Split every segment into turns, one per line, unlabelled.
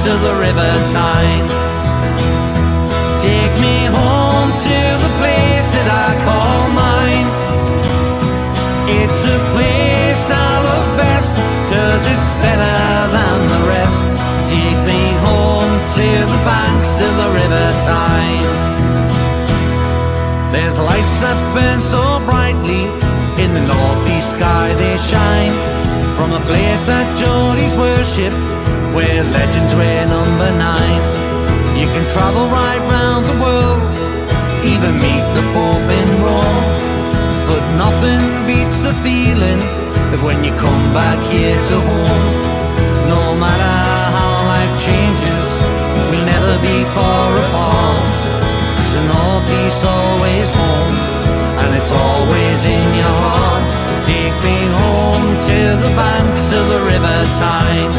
of the River Tyne. Take me home to the place that I call mine. It's a place I love best, 'cause it's better than the rest. Take me home to the banks of the River Tyne. There's lights that burn so brightly, in the northeast sky they shine. From a place that Geordies worship, where legends wear number 9. You can travel right round the world, even meet the Pope in Rome. But nothing beats the feeling of when you come back here to home. No matter how life changes, we'll never be far apart. The northeast always home, and it's always in your heart. Take me home to the banks of the River Tyne.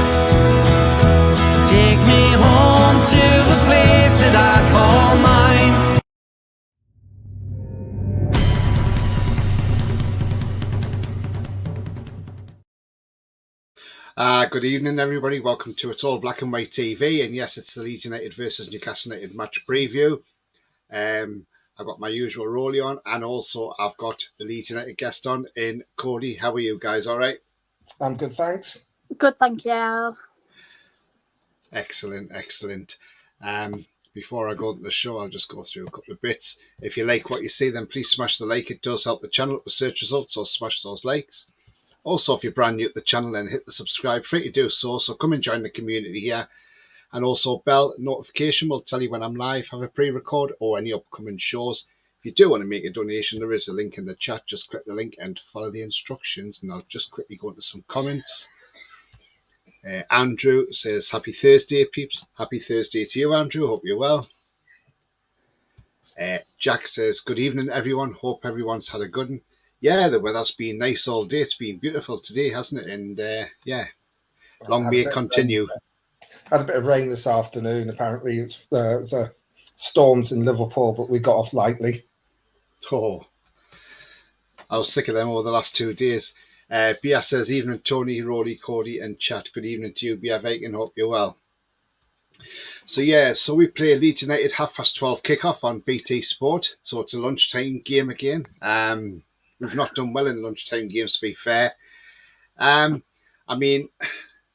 Take me home to the place that I call mine.
Good evening, everybody. Welcome to It's All Black and White TV. And yes, it's the Leeds United versus Newcastle United match preview. I've got my usual Roly on, and also I've got the Leeds United guest on in Cody. How are you guys? All right?
I'm good, thanks.
Good, thank you.
Excellent, excellent. Before I go into the show, I'll just go through a couple of bits. If you like what you see, then please smash the like. It does help the channel up with search results, so smash those likes. Also, if you're brand new to the channel, then hit the subscribe. Free to do so, so come and join the community here. And also, bell notification will tell you when I'm live, have a pre-record, or any upcoming shows. If you do want to make a donation, there is a link in the chat. Just click the link and follow the instructions. And I'll just quickly go into some comments. Andrew says, happy Thursday, peeps. Happy Thursday to you, Andrew. Hope you're well. Jack says, good evening, everyone. Hope everyone's had a good one. Yeah, the weather's been nice all day. It's been beautiful today, hasn't it? And yeah, long may it continue.
Had a bit of rain this afternoon. Apparently, it's storms in Liverpool, but we got off lightly.
Oh, I was sick of them over the last 2 days. Bia says, evening, Tony, Roly, Cody, and chat. Good evening to you, Bia Viking. Hope you're well. So yeah, so we play Leeds United 12:30 kickoff on BT Sport. So it's a lunchtime game again. We've not done well in lunchtime games, to be fair. I mean,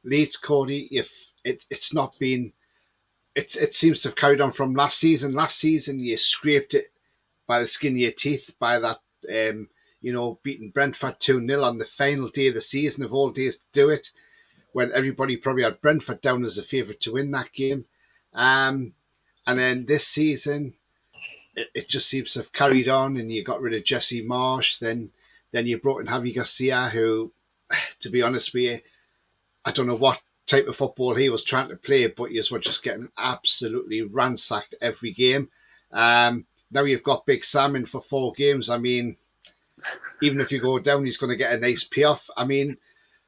Leeds, Cody, if it's not been, it seems to have carried on from last season. Last season, you scraped it by the skin of your teeth by that, beating Brentford 2-0 on the final day of the season, of all days to do it, when everybody probably had Brentford down as a favourite to win that game. And then this season, it just seems to have carried on, and you got rid of Jesse Marsh. Then you brought in Javi Garcia, who, to be honest with you, I don't know what type of football he was trying to play, but you were just getting absolutely ransacked every game. Now you've got Big Sam in for 4 games. I mean, even if you go down, he's going to get a nice payoff. I mean,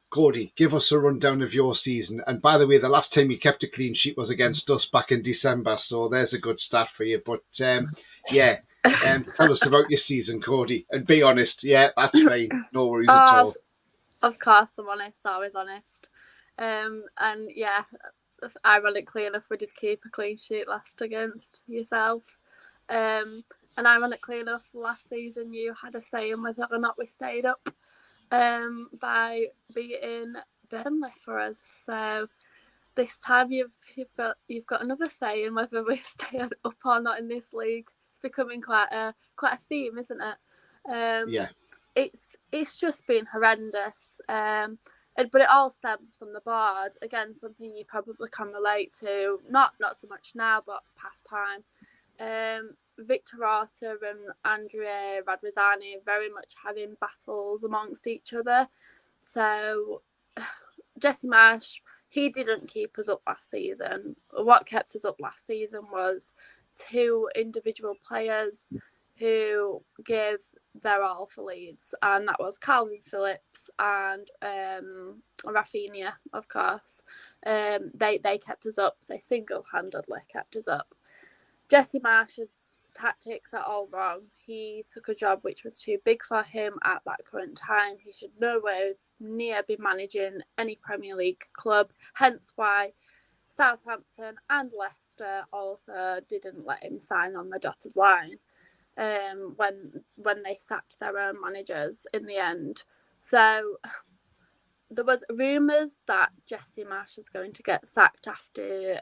Cody, give us a rundown of your season. And by the way, the last time you kept a clean sheet was against us back in December, so there's a good start for you. But yeah, tell us about your season, Cody. And be honest. Yeah, that's fine. No worries at all.
Of course, I'm honest. Always honest. And yeah, ironically enough, we did keep a clean sheet last against yourself. And ironically enough, last season you had a say in whether or not we stayed up by beating Burnley for us. So this time you've got another say in whether we stay up or not in this league. It's becoming quite a theme, isn't it?
Yeah.
It's just been horrendous. But it all stems from the board. Again, something you probably can relate to. Not so much now, but past time. Victor Orta and Andrea Radrizzani very much having battles amongst each other. So Jesse Marsh, he didn't keep us up last season. What kept us up last season was 2 individual players who gave their all for Leeds, and that was Calvin Phillips and Rafinha, of course. They kept us up. They single-handedly kept us up. Jesse Marsh's tactics are all wrong. He took a job which was too big for him at that current time. He should nowhere near be managing any Premier League club, hence why Southampton and Leicester also didn't let him sign on the dotted line when they sacked their own managers in the end. So there was rumours that Jesse Marsh was going to get sacked after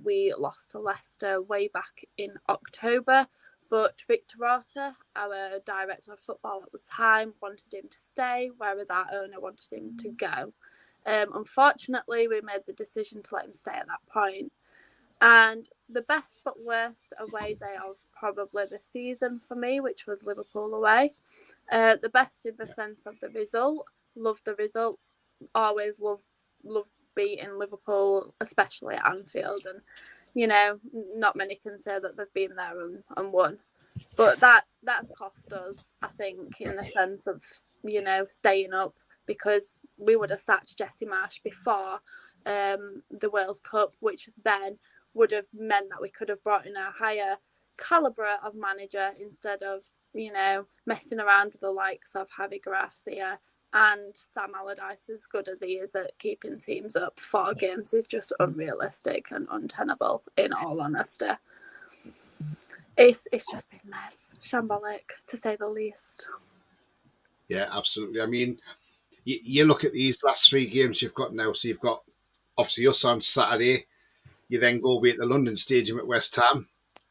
we lost to Leicester way back in October, but Victor Orta, our director of football at the time, wanted him to stay, whereas our owner wanted him to go. Unfortunately, we made the decision to let him stay at that point. And the best but worst away day of probably the season for me, which was Liverpool away. The best in the sense of the result. Loved the result. Always love beating Liverpool, especially at Anfield, and not many can say that they've been there and won, but that's cost us, I think, in the sense of staying up, because we would have sacked Jesse Marsh before the World Cup, which then would have meant that we could have brought in a higher calibre of manager instead of messing around with the likes of Javi Gracia. And Sam Allardyce, as good as he is at keeping teams up 4 games, is just unrealistic and untenable, in all honesty. It's just been a mess. Shambolic, to say the least.
Yeah, absolutely. I mean, you look at these last 3 games you've got now. So you've got, obviously, us on Saturday. You then go away at the London Stadium at West Ham.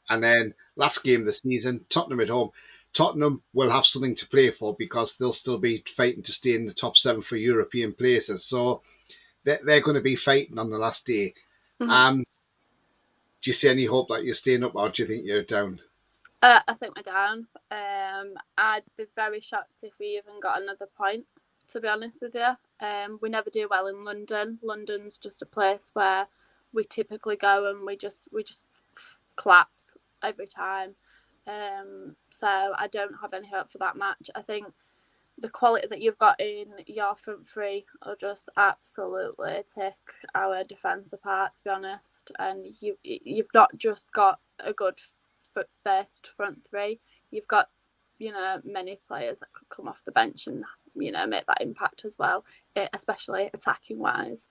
And then last game of the season, Tottenham at home. Tottenham will have something to play for because they'll still be fighting to stay in the top 7 for European places. So they're going to be fighting on the last day.
Mm-hmm.
Do you see any hope that you're staying up, or do you think you're down?
I think we're down. I'd be very shocked if we even got another point, to be honest with you. We never do well in London. London's just a place where we typically go and we just collapse every time. So I don't have any hope for that match. I think the quality that you've got in your front three will just absolutely take our defence apart, to be honest. And you've not just got a good first front three. You've got many players that could come off the bench and make that impact as well, especially attacking wise.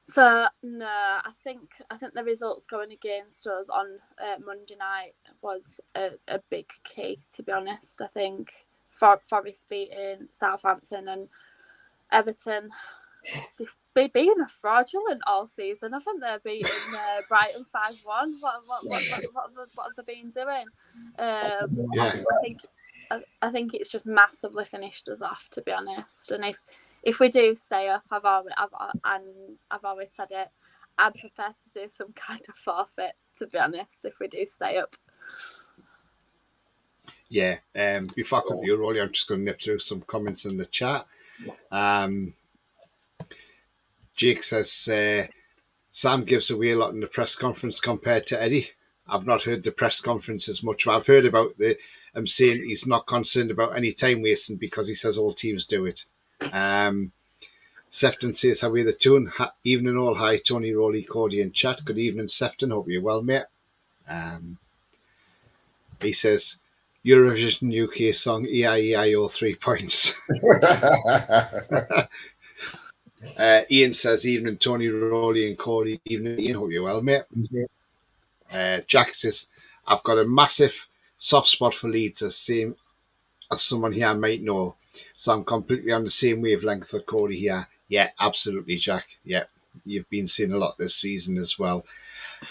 So no, I think the results going against us on Monday night was a big key, to be honest. I think Forest beating Southampton and Everton, they've been fraudulent all season. I think they're beating Brighton 5-1. What have they been doing? I think it's just massively finished us off, to be honest. And if we do stay up, I've always said it, I'm prepared to do some kind of forfeit, to be honest, if we do stay up.
Yeah. Before I come to you, Roly, I'm just going to nip through some comments in the chat. Jake says, Sam gives away a lot in the press conference compared to Eddie. I've not heard the press conferences much. I've heard about him saying he's not concerned about any time wasting because he says all teams do it. Sefton says, how are the tune? Evening all. Hi, Tony, Roly, Cody and chat. Good evening, Sefton. Hope you're well, mate. He says, Eurovision UK song E-I-E-I-O 3 points. Ian says, evening, Tony, Roly and Cody. Evening, Ian. Hope you're well, mate. Jack says, I've got a massive soft spot for Leeds, as someone here might know. So I'm completely on the same wavelength with Cody here. Yeah, absolutely, Jack. Yeah, you've been seeing a lot this season as well.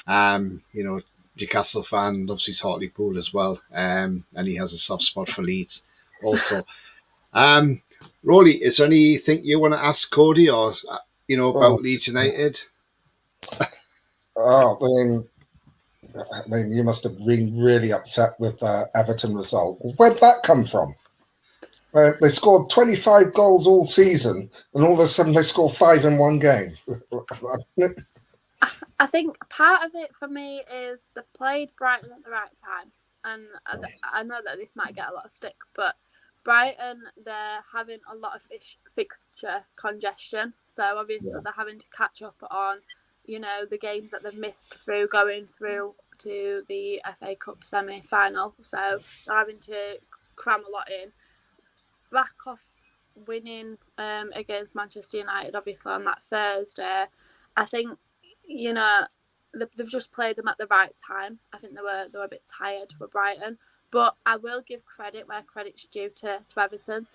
Newcastle fan, loves his Hartlepool as well. And he has a soft spot for Leeds also. Roly, is there anything you want to ask Cody or, about Leeds United?
I mean, you must have been really upset with the Everton result. Where'd that come from? They scored 25 goals all season, and all of a sudden they score 5 in one game.
I think part of it for me is they played Brighton at the right time. And I know that this might get a lot of stick, but Brighton, they're having a lot of fixture congestion. So obviously they're having to catch up on, the games that they've missed through going through to the FA Cup semi-final. So they're having to cram a lot in. Back off winning against Manchester United, obviously, on that Thursday. I think, you know, they've just played them at the right time. I think they were a bit tired for Brighton, but I will give credit where credit's due to Everton.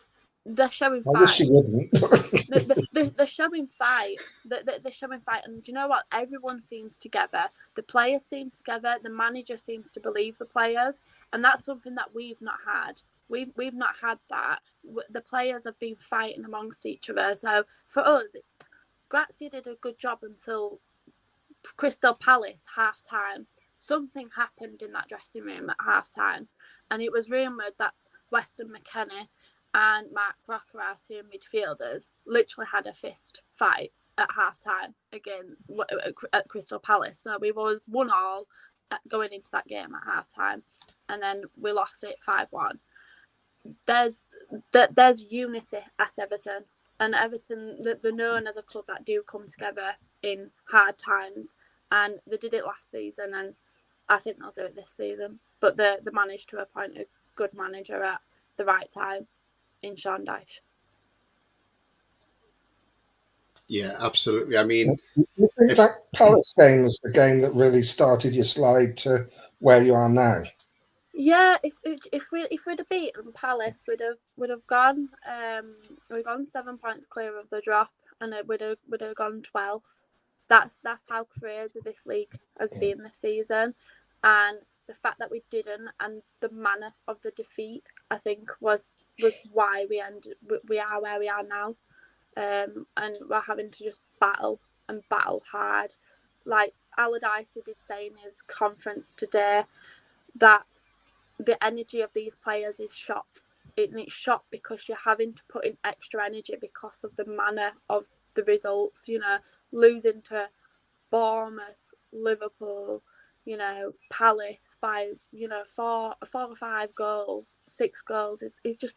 They're showing
I wish
fight.
you wouldn't.
They're showing fight. They're showing fight, and do you know what? Everyone seems together. The players seem together. The manager seems to believe the players, and that's something that we've not had. We've not had that. The players have been fighting amongst each other. So for us, Grazia did a good job until Crystal Palace half time. Something happened in that dressing room at half time, and it was rumoured that Weston McKennie and Mark Rocker, our two midfielders, literally had a fist fight at half time against at Crystal Palace. So we were 1-1 going into that game at half time, and then we lost it 5-1. There's unity at Everton, and Everton, they're known as a club that do come together in hard times, and they did it last season, and I think they'll do it this season. But they managed to appoint a good manager at the right time in Sean Dyche.
Yeah, absolutely. I mean,
You think that Palace game was the game that really started your slide to where you are now?
Yeah, if we'd have beaten Palace, we'd have gone. We've gone 7 points clear of the drop, and we'd have gone 12th. That's how crazy this league has been this season, and the fact that we didn't, and the manner of the defeat, I think was why we are where we are now, and we're having to just battle hard. Like Allardyce did say in his conference today that the energy of these players is shot. It's shot because you're having to put in extra energy because of the manner of the results. You know, losing to Bournemouth, Liverpool, you know, Palace by 4 or 5 goals, 6 goals. It's just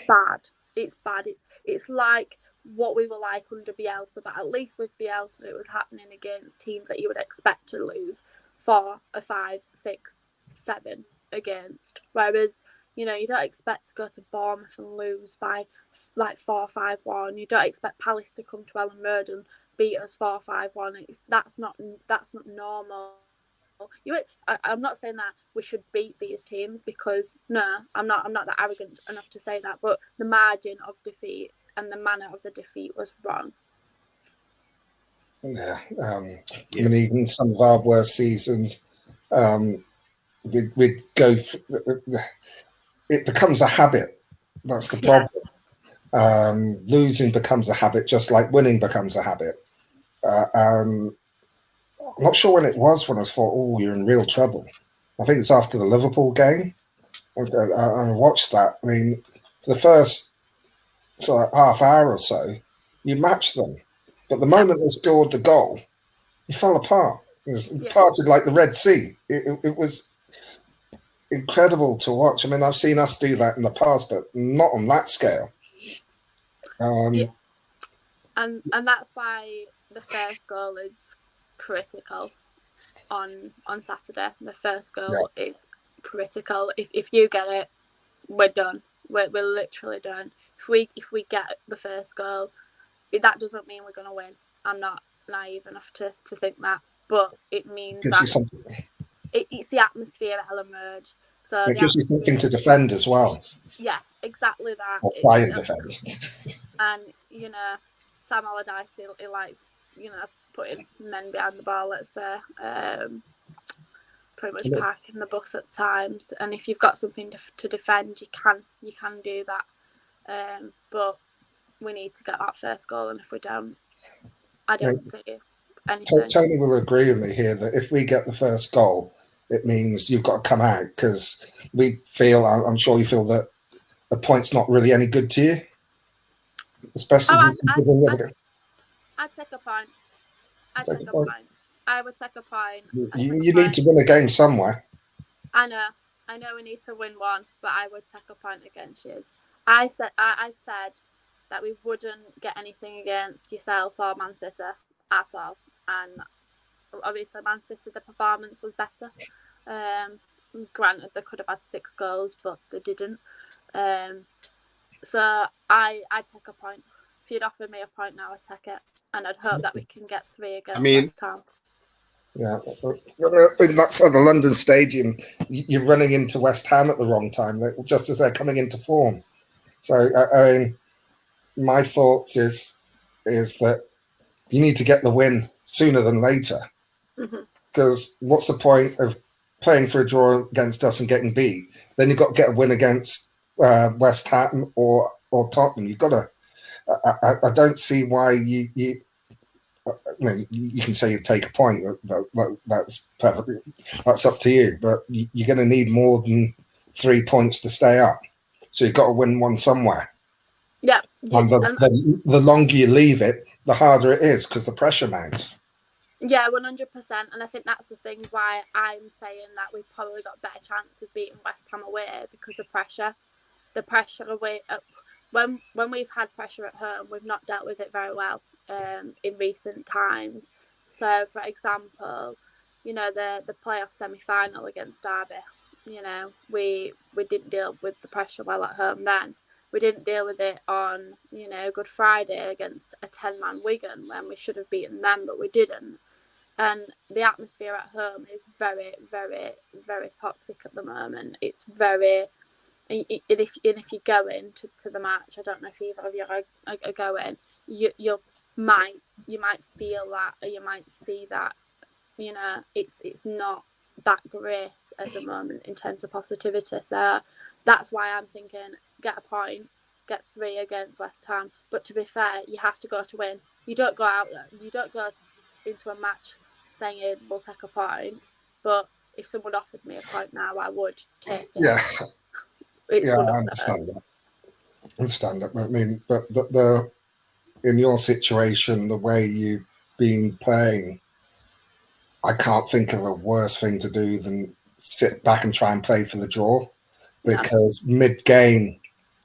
bad. It's bad. It's like what we were like under Bielsa, but at least with Bielsa, it was happening against teams that you would expect to lose 4 or 5, 6, 7 against. Whereas, you don't expect to go to Bournemouth and lose by like 4-5-1. You don't expect Palace to come to Ellen Road and beat us 4-5-1. That's not normal. I'm not saying that we should beat these teams, because no, I'm not that arrogant enough to say that. But the margin of defeat and the manner of the defeat was wrong.
Yeah, I mean, even some of our worst seasons, we'd go. It becomes a habit. That's the problem. Losing becomes a habit, just like winning becomes a habit. I'm not sure when it was when I thought, "Oh, you're in real trouble." I think it's after the Liverpool game. I watched that. I mean, for the first sort of half hour or so, you matched them, but the moment they scored the goal, you fell apart. It was parted like the Red Sea. It was incredible to watch. I mean, I've seen us do that in the past, but not on that scale.
And that's why the first goal is critical on Saturday. The first goal is critical. If you get it, we're done. We're literally done. If we get the first goal, that doesn't mean we're going to win. I'm not naive enough to think that, but it means that it's the atmosphere at Ellen Road. So
it gives you something to defend as well.
Yeah, exactly that.
Or try and defend.
And Sam Allardyce, he likes putting men behind the ball. Let's say pretty much parking the bus at times. And if you've got something to defend, you can do that. But we need to get that first goal, and if we don't, I don't see anything.
Tony will agree with me here that if we get the first goal, it means you've got to come out, because we feel, I'm sure you feel, that the point's not really any good to you, especially if you can win the other game.
I'd take a point. I would take a point.
You need to win a game somewhere.
I know we need to win one, but I would take a point against you. I said that we wouldn't get anything against yourselves or Man City at all, and obviously Man City, the performance was better. Granted, they could have had 6 goals, but they didn't. So I'd take a point If you'd offered me a point now, I'd take it. And I'd hope that we can get 3 against West Ham.
Yeah, that's at the London Stadium. You're running into West Ham at the wrong time, just as they're coming into form. So, I mean, my thoughts is that you need to get the win sooner than later. Because what's the point of playing for a draw against us and getting beat? Then you've got to get a win against West Ham or Tottenham. You've got to. I don't see why you I mean, you can say you take a point. That's perfectly. That's up to you. But you're going to need more than 3 points to stay up. So you've got to win one somewhere.
Yeah.
And the longer you leave it, the harder it is because the pressure mounts.
Yeah, 100%. And I think that's the thing why I'm saying that we've probably got a better chance of beating West Ham away because of pressure. The pressure away. When we've had pressure at home, we've not dealt with it very well in recent times. So, for example, you know, the playoff semi-final against Derby, you know, we didn't deal with the pressure well at home then. We didn't deal with it on, you know, Good Friday against a 10-man Wigan when we should have beaten them, but we didn't. And the atmosphere at home is very, very, very toxic at the moment. It's very... And if you go into the match, I don't know if either of you are going, you might feel that, or you might see that, you know, it's not that great at the moment in terms of positivity. So that's why I'm thinking get a point, get 3 against West Ham. But to be fair, you have to go to win. You don't go out there. You don't go into a match saying we'll take a point. But if someone offered me a point now, I would take it.
Yeah.
It's
I understand that. I mean, but the in your situation, the way you've been playing, I can't think of a worse thing to do than sit back and try and play for the draw. Because mid-game,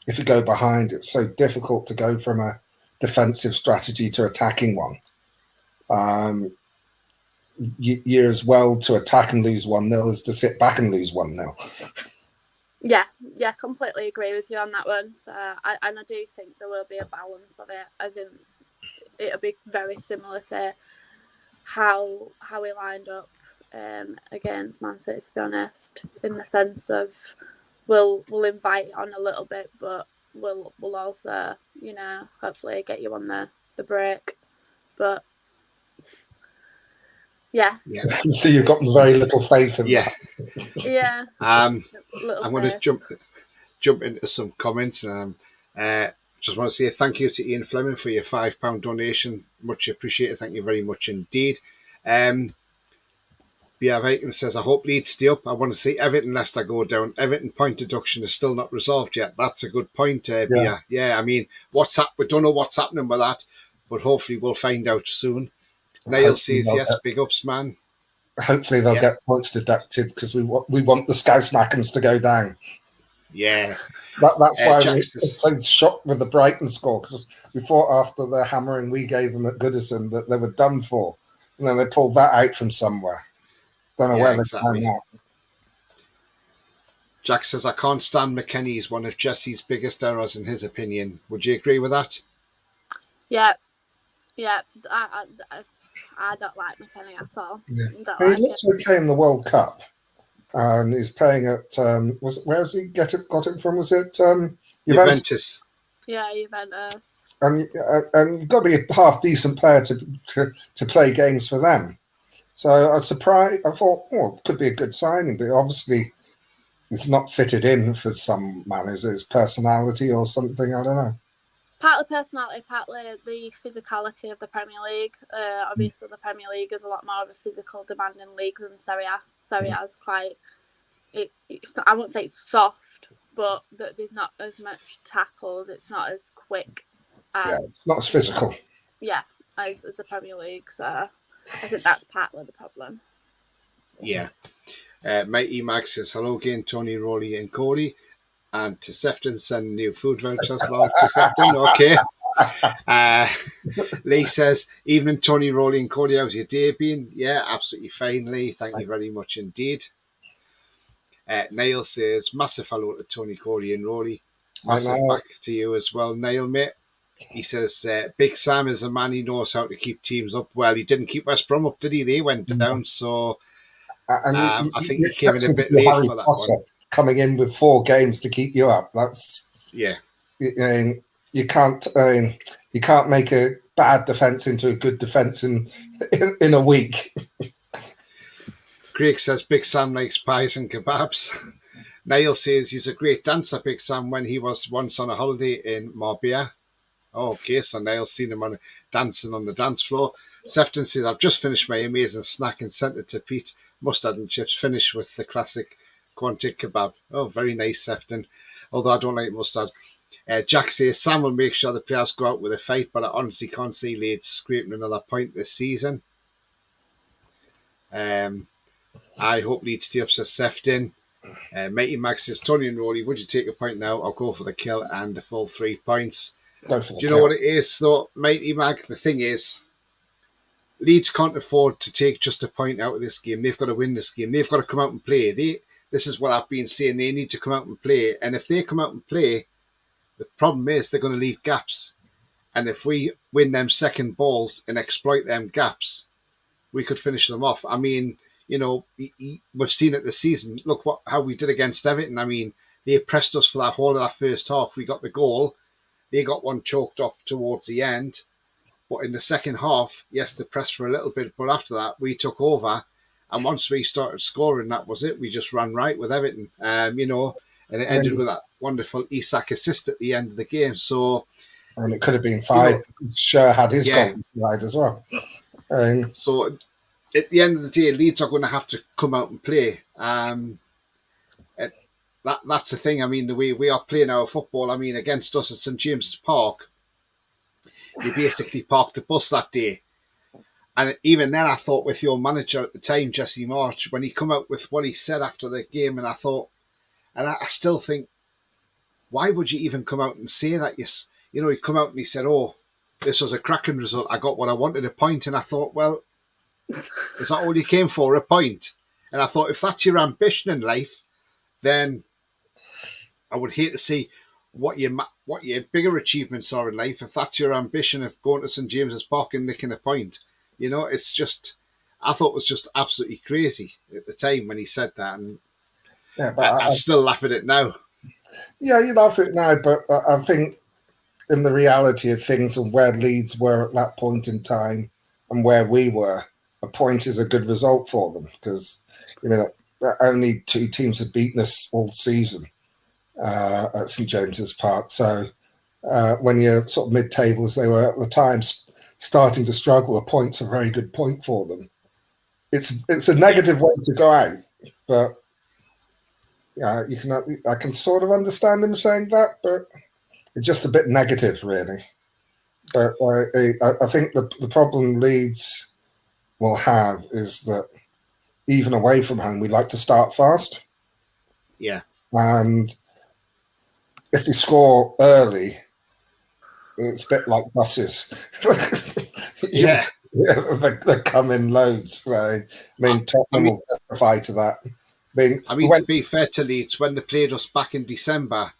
if you go behind, it's so difficult to go from a defensive strategy to attacking one. You're as well to attack and lose 1-0 as to sit back and lose 1-0.
Yeah, completely agree with you on that one. So, I do think there will be a balance of it. I think it'll be very similar to how we lined up against Man City, to be honest, in the sense of we'll invite it on a little bit, but we'll also, you know, hopefully get you on the break. But yeah.
So you've got very little faith in that.
Yeah.
I'm going to jump into some comments. Just want to say thank you to Ian Fleming for your £5 donation. Much appreciated. Thank you very much indeed. Viking says, I hope Leeds stay up. I want to see Everton Leicester go down. Everton point deduction is still not resolved yet. That's a good point, Bia. Yeah, I mean, we don't know what's happening with that, but hopefully we'll find out soon. Niall says, yes, big ups, man.
Hopefully they'll get points deducted because we want the Sky Smackums to go down.
Yeah.
That's why we're so shocked with the Brighton score, because we thought after the hammering we gave them at Goodison that they were done for. And then they pulled that out from somewhere. Don't know where they found that.
Jack says, I can't stand McKennie. He's one of Jesse's biggest errors in his opinion. Would you agree with that?
Yeah. I don't like McKennie at all.
Yeah. He looks okay in the World Cup. And he's playing at where has he got it from? Was it
Juventus?
Yeah, Juventus.
And you've got to be a half decent player to play games for them. So I was surprised. I thought, it could be a good signing, but obviously it's not fitted in for some manners. His personality or something. I don't know.
Partly personality, partly the physicality of the Premier League. Obviously, the Premier League is a lot more of a physical, demanding league than Serie A. Serie A is quite. It's not, I won't say it's soft, but there's not as much tackles. It's not as quick.
It's not as physical.
Yeah, as the Premier League. So I think that's partly the problem.
Yeah. Mighty Mag says, hello again, Tony, Roly and Cody. And to Sefton, send new food vouchers, Lord, to Sefton. Okay. Lee says, evening, Tony, Roly and Cody. How's your day been? Yeah, absolutely fine, Lee. Thank you very much indeed. Niall says, massive hello to Tony, Cody and Roly. Massive back to you as well, Niall, mate. He says, Big Sam is a man, he knows how to keep teams up. Well, he didn't keep West Brom up, did he? They went down, so
And
I think
you
he came
expect
in a
him to
bit
be
late
Harry
for that
Potter
one.
coming in with 4 games to keep you up. That's
Yeah.
you can't make a bad defence into a good defence in a week.
Craig says Big Sam likes pies and kebabs. Niall says he's a great dancer, Big Sam, when he was once on a holiday in Marbella. Oh, okay, so Niall's seen him dancing on the dance floor. Sefton says, I've just finished my amazing snack and sent it to Pete. Mustard and chips, finished with the classic Quantic kebab. Oh, very nice, Sefton. Although I don't like mustard. Jack says, Sam will make sure the players go out with a fight, but I honestly can't see Leeds scraping another point this season. I hope Leeds stay up, says Sefton. Mighty Max says, Tony and Rory, would you take a point now? I'll go for the kill and the full 3 points.
Go for the
Do you know what it is, though, Mighty Mag? The thing is, Leeds can't afford to take just a point out of this game. They've got to win this game. They've got to come out and play. This is what I've been saying. They need to come out and play. And if they come out and play, the problem is they're going to leave gaps. And if we win them second balls and exploit them gaps, we could finish them off. I mean, you know, we've seen it this season. Look how we did against Everton. I mean, they pressed us for that whole of that first half. We got the goal. They got one choked off towards the end. But in the second half, yes, they pressed for a little bit. But after that, we took over. And once we started scoring, that was it. We just ran right with Everton, you know. And it ended with that wonderful Isak assist at the end of the game. So,
and it could have been 5. You know, Sure had his
yeah.
goal side as well.
So at the end of the day, Leeds are going to have to come out and play. That's the thing. I mean, the way we are playing our football, I mean, against us at St James's Park, they basically parked the bus that day. And even then, I thought with your manager at the time, Jesse March, when he come out with what he said after the game, and I thought, and I still think, why would you even come out and say that? Yes, you know, he come out and he said, oh, this was a cracking result. I got what I wanted, a point. And I thought, well, is that all you came for, a point? And I thought, if that's your ambition in life, then I would hate to see what your bigger achievements are in life. If that's your ambition of going to St James's Park and nicking a point, you know, it's just, I thought it was just absolutely crazy at the time when he said that. And
yeah, but
I still laugh at it now.
Yeah, you laugh at it now, but I think in the reality of things and where Leeds were at that point in time and where we were, a point is a good result for them because, you know, only 2 teams had beaten us all season at St James's Park. So when you're sort of mid-table as they were at the time, starting to struggle, a point's a very good point for them. It's a negative way to go out, but yeah, I can sort of understand him saying that, but it's just a bit negative, really. But I think the problem Leeds will have is that even away from home, we like to start fast.
Yeah.
And if we score early, it's a bit like buses.
Yeah.
They come in loads. I mean, Tottenham will testify to that.
I mean, to be fair to Leeds, when they played us back in December,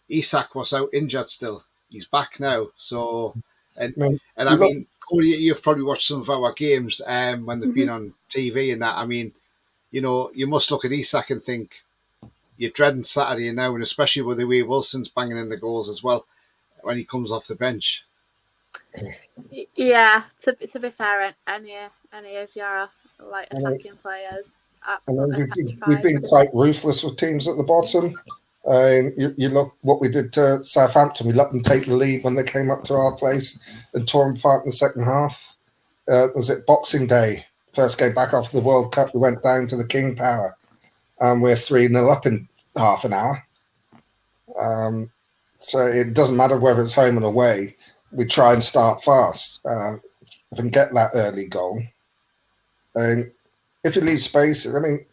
Isak was out injured still. He's back now. So, I mean, Cody, you've probably watched some of our games when they've been on TV and that. I mean, you know, you must look at Isak and think you're dreading Saturday now, and especially with the way Wilson's banging in the goals as well when he comes off the bench.
Yeah, to be fair, any of your like attacking players.
We've been quite ruthless with teams at the bottom. You look what we did to Southampton. We let them take the lead when they came up to our place and tore them apart in the second half. Was it Boxing Day? First game back after the World Cup, we went down to the King Power, and we're 3-0 up in half an hour. So it doesn't matter whether it's home and away. We try and start fast if we can get that early goal. And if you leave space, I mean,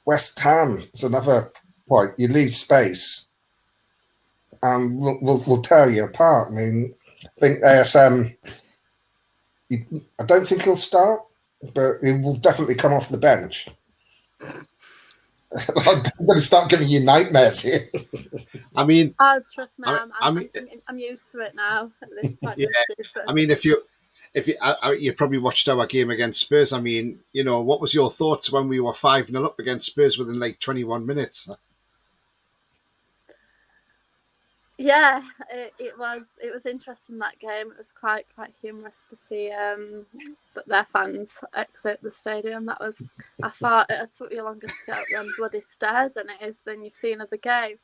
West Ham is another point. You leave space, and we'll tear you apart. I mean, I think ASM. I don't think he'll start, but he will definitely come off the bench. I'm going to start giving you nightmares here.
I mean,
Oh, trust me,
I mean,
I'm used to it now at this point
yeah.
of the season.
I mean, if you probably watched our game against Spurs. I mean, what was your thoughts when we were 5-0 up against Spurs within like 21 minutes?
Yeah, it was interesting, that game. It was quite humorous to see their fans exit the stadium. I thought it took you longer to get up them bloody stairs than it is than you've seen of the game.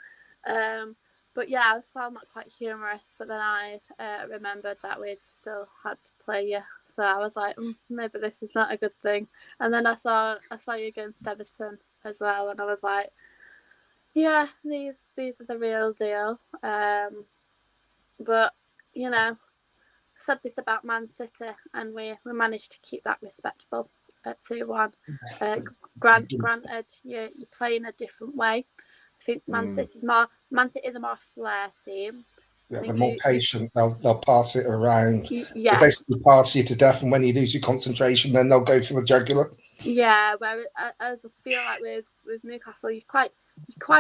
But yeah, I found that quite humorous. But then I remembered that we'd still had to play you, so I was like, maybe this is not a good thing. And then I saw you against Everton as well, and I was like, yeah, these are the real deal. But I said this about Man City, and we managed to keep that respectable at 2-1. Granted, you play in a different way. I think Man City is a more flair team.
Yeah, they're more patient. They'll pass it around.
Yeah.
They basically pass you to death, and when you lose your concentration, then they'll go for the jugular.
Yeah, whereas I feel like with Newcastle, you're quite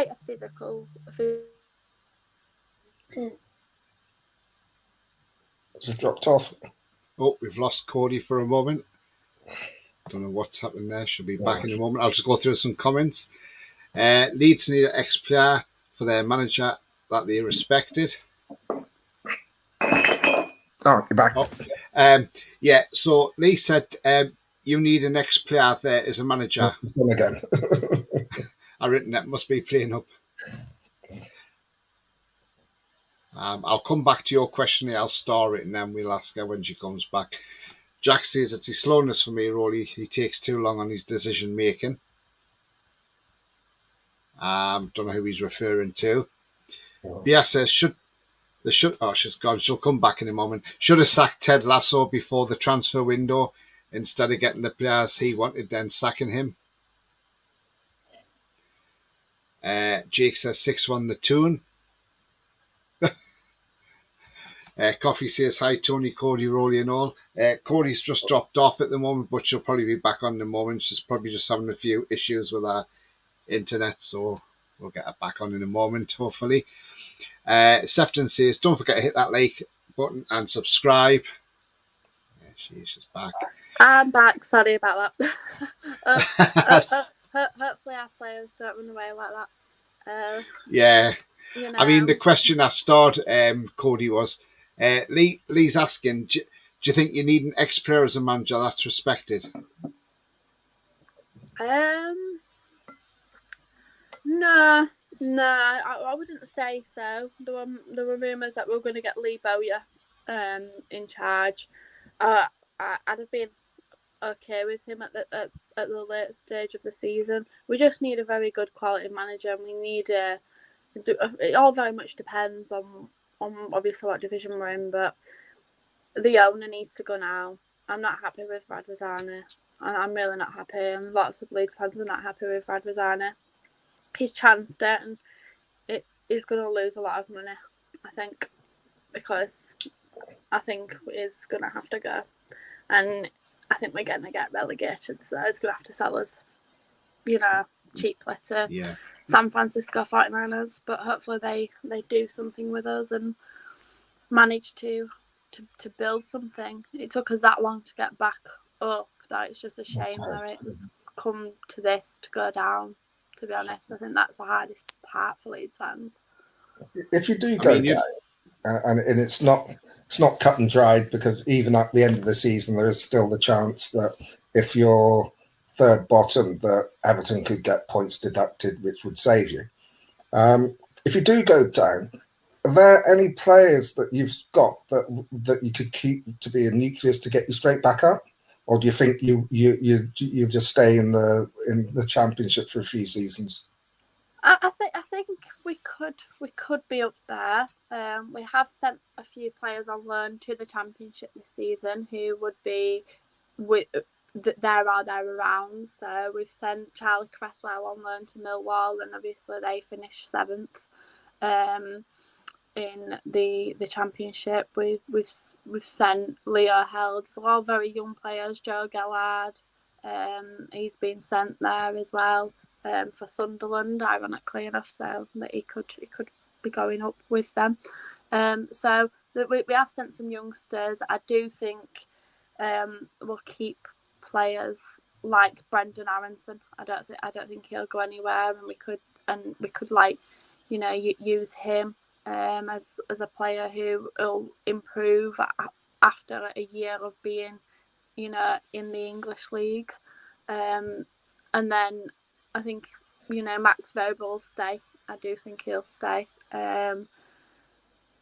a physical.
Just dropped off.
Oh, we've lost Cody for a moment. Don't know what's happened there. She'll be back in a moment. I'll just go through some comments. Leeds need an ex-player for their manager that they respected.
Oh, you're back.
Yeah, so Lee said you need an ex-player there as a manager.
It's done again.
Our internet must be playing up. I'll come back to your question here. I'll star it and then we'll ask her when she comes back. Jack says it's his slowness for me, Roly. He takes too long on his decision making. Don't know who he's referring to. Bia says she's gone. She'll come back in a moment. Should have sacked Ted Lasso before the transfer window instead of getting the players he wanted, then sacking him. Jake says 6-1 the tune. Coffee says hi, Tony, Cody, Roly and all. Cody's just dropped off at the moment, but she'll probably be back on in a moment. She's probably just having a few issues with her internet, so we'll get her back on in a moment, hopefully. Sefton says, don't forget to hit that like button and subscribe. Yeah, she's back.
I'm back. Sorry about that. Hopefully our players don't run away like that.
Yeah. I mean, the question I started, Cody, was Lee's asking, do you think you need an ex-player as a manager that's respected?
No, I wouldn't say so. There were rumours that we were going to get Lee Bowyer in charge. I'd have been okay with him at the late stage of the season. We just need a very good quality manager, and we need it all very much depends on obviously what division we're in, but the owner needs to go now. I'm not happy with Radwazani. I'm really not happy, and lots of Leeds fans are not happy with Radwazani. He's chanced it, and he's going to lose a lot of money, I think, because I think he's going to have to go, and I think we're going to get relegated, so he's going to have to sell us, cheaply to San Francisco 49ers, but hopefully they do something with us and manage to build something. It took us that long to get back up that it's just a shame that it's come to this, to go down, to be honest. I think that's the hardest part for Leeds fans.
If you do go down, and it's not cut and dried, because even at the end of the season there is still the chance that if you're third bottom that Everton could get points deducted, which would save you. If you do go down, are there any players that you've got that you could keep to be a nucleus to get you straight back up, or do you think you just stay in the Championship for a few seasons?
I think we could be up there. We have sent a few players on loan to the Championship this season who would be there or thereabouts. So we've sent Charlie Cresswell on loan to Millwall, and obviously they finished 7th in the Championship. We've sent Leo Held. They're all very young players. Joe Gellard, he's been sent there as well. for Sunderland, ironically enough, so that he could be going up with them. So we have sent some youngsters. I do think we'll keep players like Brendan Aronson. I don't think he'll go anywhere, and we could like, you know, use him as a player who will improve after a year of being, you know, in the English league. And then I think, you know, Max Vogel will stay. I do think he'll stay. And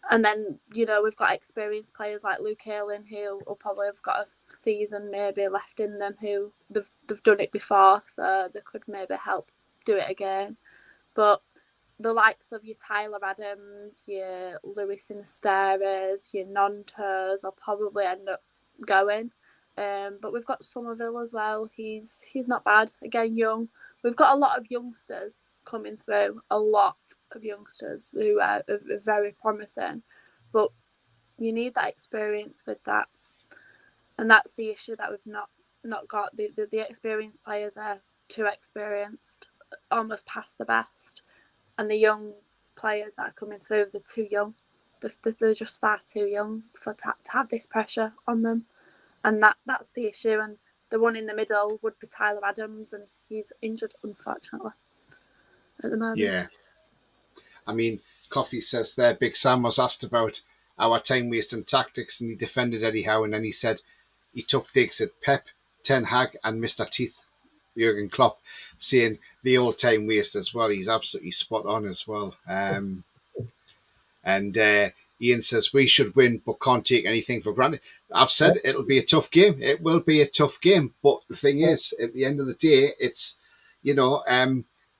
then, you know, we've got experienced players like Luke Ayling, who will probably have got a season maybe left in them, who they've done it before, so they could maybe help do it again. But the likes of your Tyler Adams, your Luis Sinisterras, your Nontos will probably end up going. But we've got Somerville as well. He's not bad. Again, young. We've got a lot of youngsters coming through, a lot of youngsters who are very promising, but you need that experience with that, and that's the issue that we've not got. The experienced players are too experienced, almost past the best, and the young players that are coming through, they're too young. They're just far too young to have this pressure on them, and that's the issue. And the one in the middle would be Tyler Adams, and he's injured, unfortunately, at the moment.
Yeah. I mean, Coffee says there, Big Sam was asked about our time wasting tactics, and he defended Eddie Howe, and then he said he took digs at Pep, Ten Hag, and Mr. Teeth, Jurgen Klopp, saying the old time waste as well. He's absolutely spot on as well. And Ian says we should win, but can't take anything for granted. I've said it'll be a tough game. It will be a tough game, but the thing is, at the end of the day, it's, you know,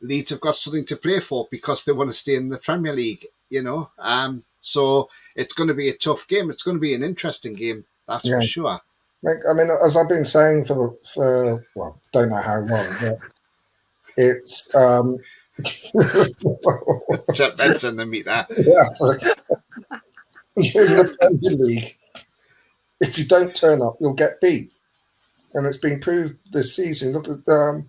Leeds have got something to play for because they want to stay in the Premier League, you know. So it's going to be a tough game. It's going to be an interesting game, that's for sure.
I mean, as I've been saying for well, don't know how long, but it's
10 minutes in the meet that.
yeah. So in the Premier League, if you don't turn up, you'll get beat, and it's been proved this season. Look at the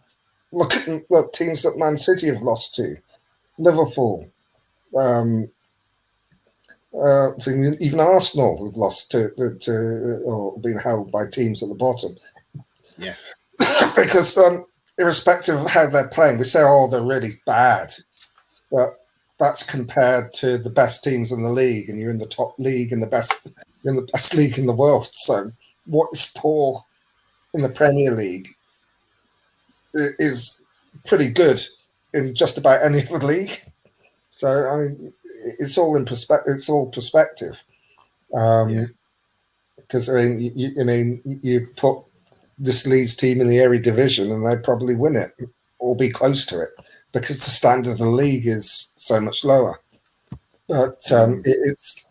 teams that Man City have lost to, Liverpool, even Arsenal have lost to or been held by teams at the bottom.
Yeah,
because irrespective of how they're playing, we say, "Oh, they're really bad," but that's compared to the best teams in the league, and you're in the top league and you're in the best league in the world. So, what is poor in the Premier League is pretty good in just about any other league. So I mean, it's all in perspective. It's all perspective. Because I mean, you put this Leeds team in the Erie division, and they'd probably win it or be close to it because the standard of the league is so much lower. But it's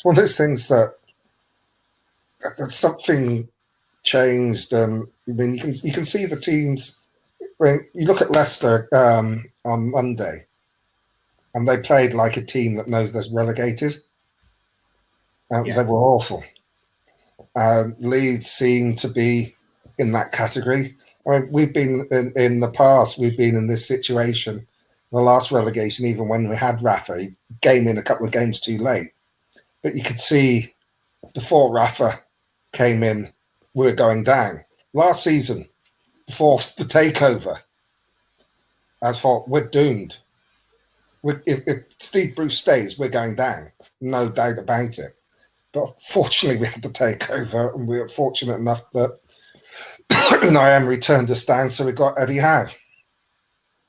one of those things that something changed. I mean, you can see the teams. When you look at Leicester on Monday, and they played like a team that knows they're relegated. They were awful. Leeds seem to be in that category. I mean, we've been in the past. We've been in this situation. The last relegation, even when we had Rafa, he came in a couple of games too late. But you could see before Rafa came in, we were going down. Last season, before the takeover, I thought we're doomed. If Steve Bruce stays, we're going down. No doubt about it. But fortunately, we had the takeover, and we were fortunate enough that Unai Emery turned us down, so we got Eddie Howe.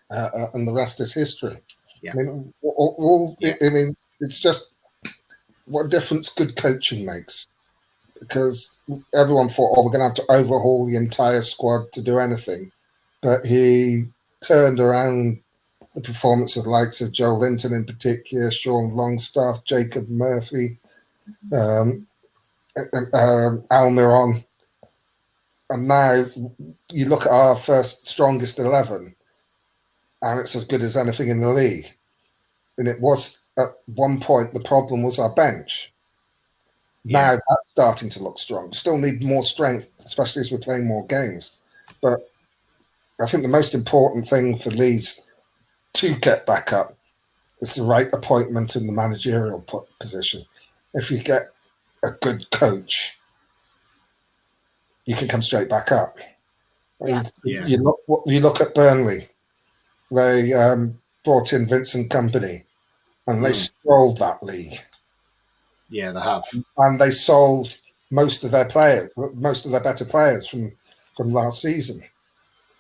And the rest is history.
Yeah.
I mean, I mean, it's just what difference good coaching makes. Because everyone thought, we're going to have to overhaul the entire squad to do anything. But he turned around the performance of the likes of Joe Linton in particular, Sean Longstaff, Jacob Murphy, Almiron. And now you look at our first strongest 11, and it's as good as anything in the league. And it was, at one point, the problem was our bench. Now that's starting to look strong. Still need more strength, especially as we're playing more games. But I think the most important thing for Leeds to get back up is the right appointment in the managerial position. If you get a good coach, you can come straight back up.
Yeah.
You look at Burnley. They brought in Vincent Company, and they strolled that league.
Yeah, they have.
And they sold most of their better players from last season.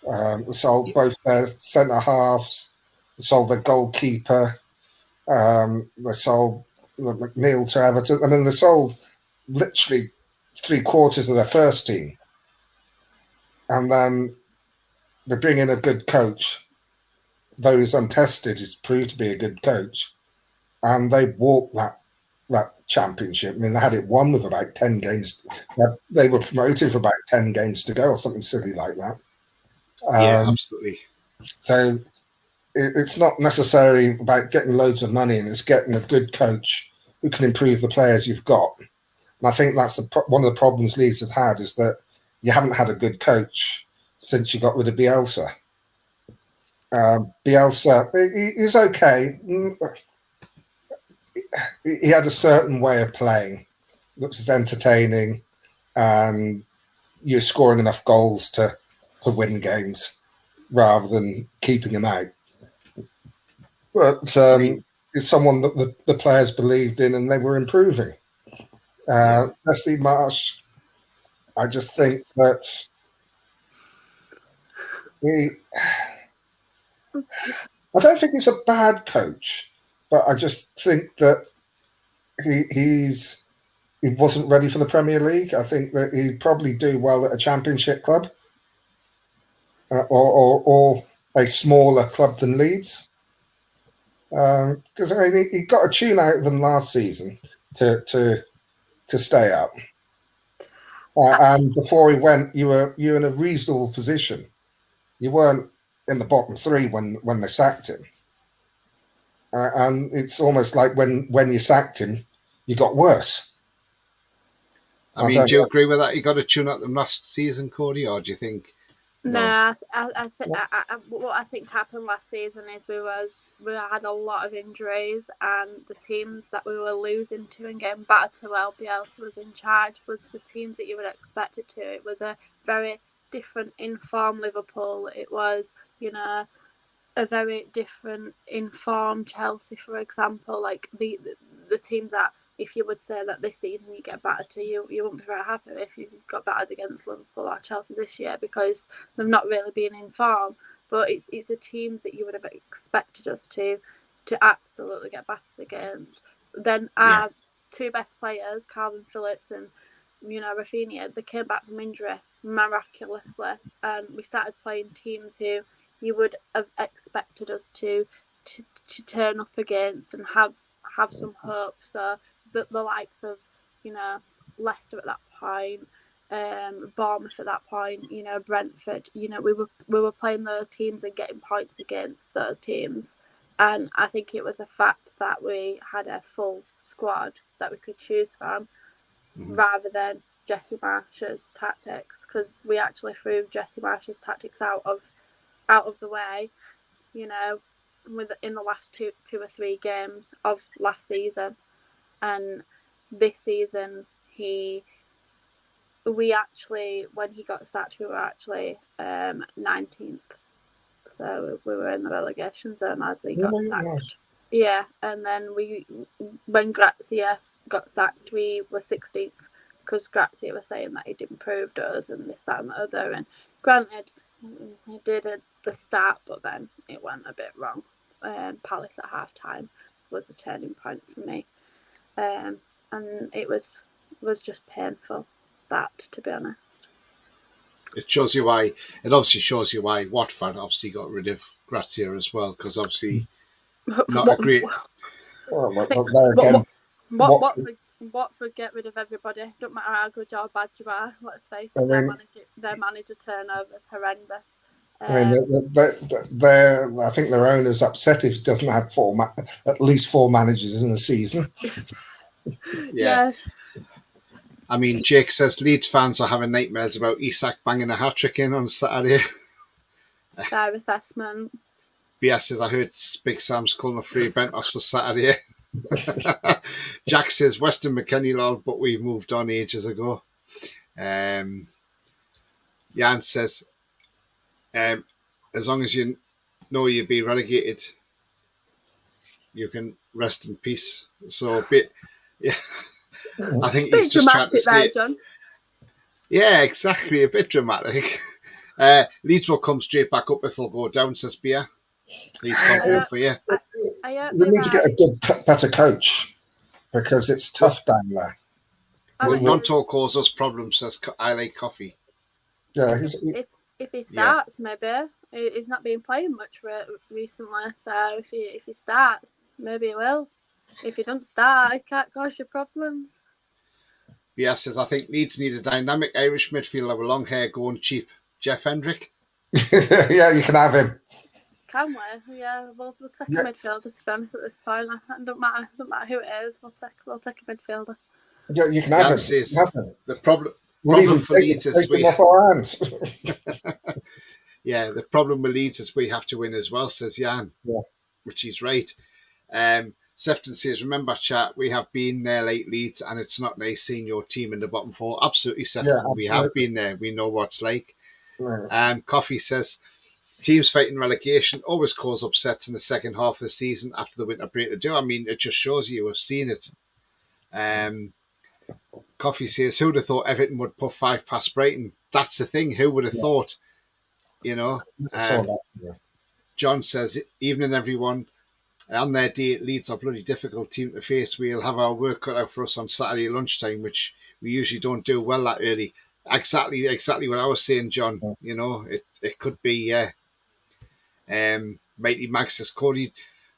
They sold both their centre halves. They sold their goalkeeper. They sold McNeil to Everton. I mean, they sold literally 3/4 of their first team. And then they bring in a good coach. Though he's untested, he's proved to be a good coach. And they walked that championship. I mean, they had it won with about 10 games. They were promoted for about 10 games to go or something silly like that.
Yeah, absolutely.
So it's not necessarily about getting loads of money, and it's getting a good coach who can improve the players you've got. And I think that's one of the problems Leeds has had, is that you haven't had a good coach since you got rid of Bielsa. Bielsa, he's okay. He had a certain way of playing that was entertaining, and you're scoring enough goals to win games rather than keeping him out. But it's someone that the players believed in, and they were improving. Wesley Marsh, I just think that I don't think he's a bad coach, but I just think that he wasn't ready for the Premier League. I think that he'd probably do well at a Championship club or a smaller club than Leeds. Because I mean, he got a tune out of them last season to stay up. And before he went, you were in a reasonable position. You weren't in the bottom three when they sacked him. And it's almost like when you sacked him, you got worse.
I mean, do you agree with that? You got to tune out them last season, Cody, or do you think?
No, what I think happened last season is we had a lot of injuries, and the teams that we were losing to and getting battered to while Bielsa was in charge was the teams that you would expect it to. It was a very different in-form Liverpool. It was, a very different in-form Chelsea, for example. Like the teams that, if you would say that this season you get battered to, you wouldn't be very happy if you got battered against Liverpool or Chelsea this year, because they've not really been in form. But it's the teams that you would have expected us to absolutely get battered against. Then our two best players, Calvin Phillips and Rafinha, they came back from injury miraculously, and we started playing teams who you would have expected us to turn up against and have some hope. So the likes of Leicester at that point, Bournemouth at that point, Brentford, we were playing those teams and getting points against those teams. And I think it was a fact that we had a full squad that we could choose from, rather than Jesse Marsh's tactics, because we actually threw Jesse Marsh's tactics out of the way, in the last two or three games of last season. And this season, when he got sacked, we were actually 19th. So we were in the relegation zone as he got sacked. Yeah, and then when Grazia got sacked, we were 16th, because Grazia was saying that he'd improved us and this, that and the other. And granted, he did at the start, but then it went a bit wrong. Palace at half-time was a turning point for me. And it was just painful, that, to be honest.
It obviously shows you why Watford obviously got rid of Grazia as well, because obviously not a great...
Watford get rid of everybody. Don't matter how good or bad you are. Let's face it, their manager turnover is horrendous.
I think their owner's upset if he doesn't have at least four managers in a season.
Yeah.
I mean, Jake says Leeds fans are having nightmares about Isak banging a hat-trick in on Saturday.
Fair assessment.
BS says, I heard Big Sam's calling a free Bentos for Saturday. Jack says, Weston McKennie, lol, but we've moved on ages ago. Jan says, as long as you know you'll be relegated, you can rest in peace. So, yeah, I think he's
Bit
just trying to
dramatic there,
stay.
John.
Yeah, exactly. A bit dramatic. Leeds will come straight back up if they'll go down, says Bia. He's confident for you.
I hope
They
you're
need to get a
right.
good, better coach because it's tough down there.
I
Well,
mean,
Ronto causes problems, says I like coffee.
Yeah,
if he starts, maybe he's not been playing much recently. So if he starts, maybe he will. If he doesn't start, it can't cause you problems.
Bia says, I think Leeds need a dynamic Irish midfielder with long hair going cheap. Jeff Hendrick.
yeah, you can have him.
Can we? Yeah, we'll take
Yeah.
a midfielder. To be honest, at this point, it don't matter who it is. We'll take a midfielder.
Yeah, you can have
Jan
him.
says,
Have him.
the problem
We'll even
for Leeds is
take him off our hands.
yeah, the problem with Leeds is we have to win as well, says Jan.
Yeah.
Which he's right. Sefton says, remember, chat, we have been there late Leeds, and it's not nice seeing your team in the bottom four. Absolutely, Sefton.
Yeah, absolutely.
We have been there. We know what it's like.
Yeah.
Coffee says, teams fighting relegation always cause upsets in the second half of the season after the winter break. They do. I mean, it just shows you have seen it. Coffee says, who would have thought Everton would put 5 past Brighton? That's the thing. Who would have thought? You know.
I saw that. Yeah.
John says, evening everyone. On their day, Leeds are a bloody difficult team to face. We'll have our work cut out for us on Saturday lunchtime, which we usually don't do well that early. Exactly what I was saying, John.
Yeah.
You know, it could be, Mighty Max says, Cody,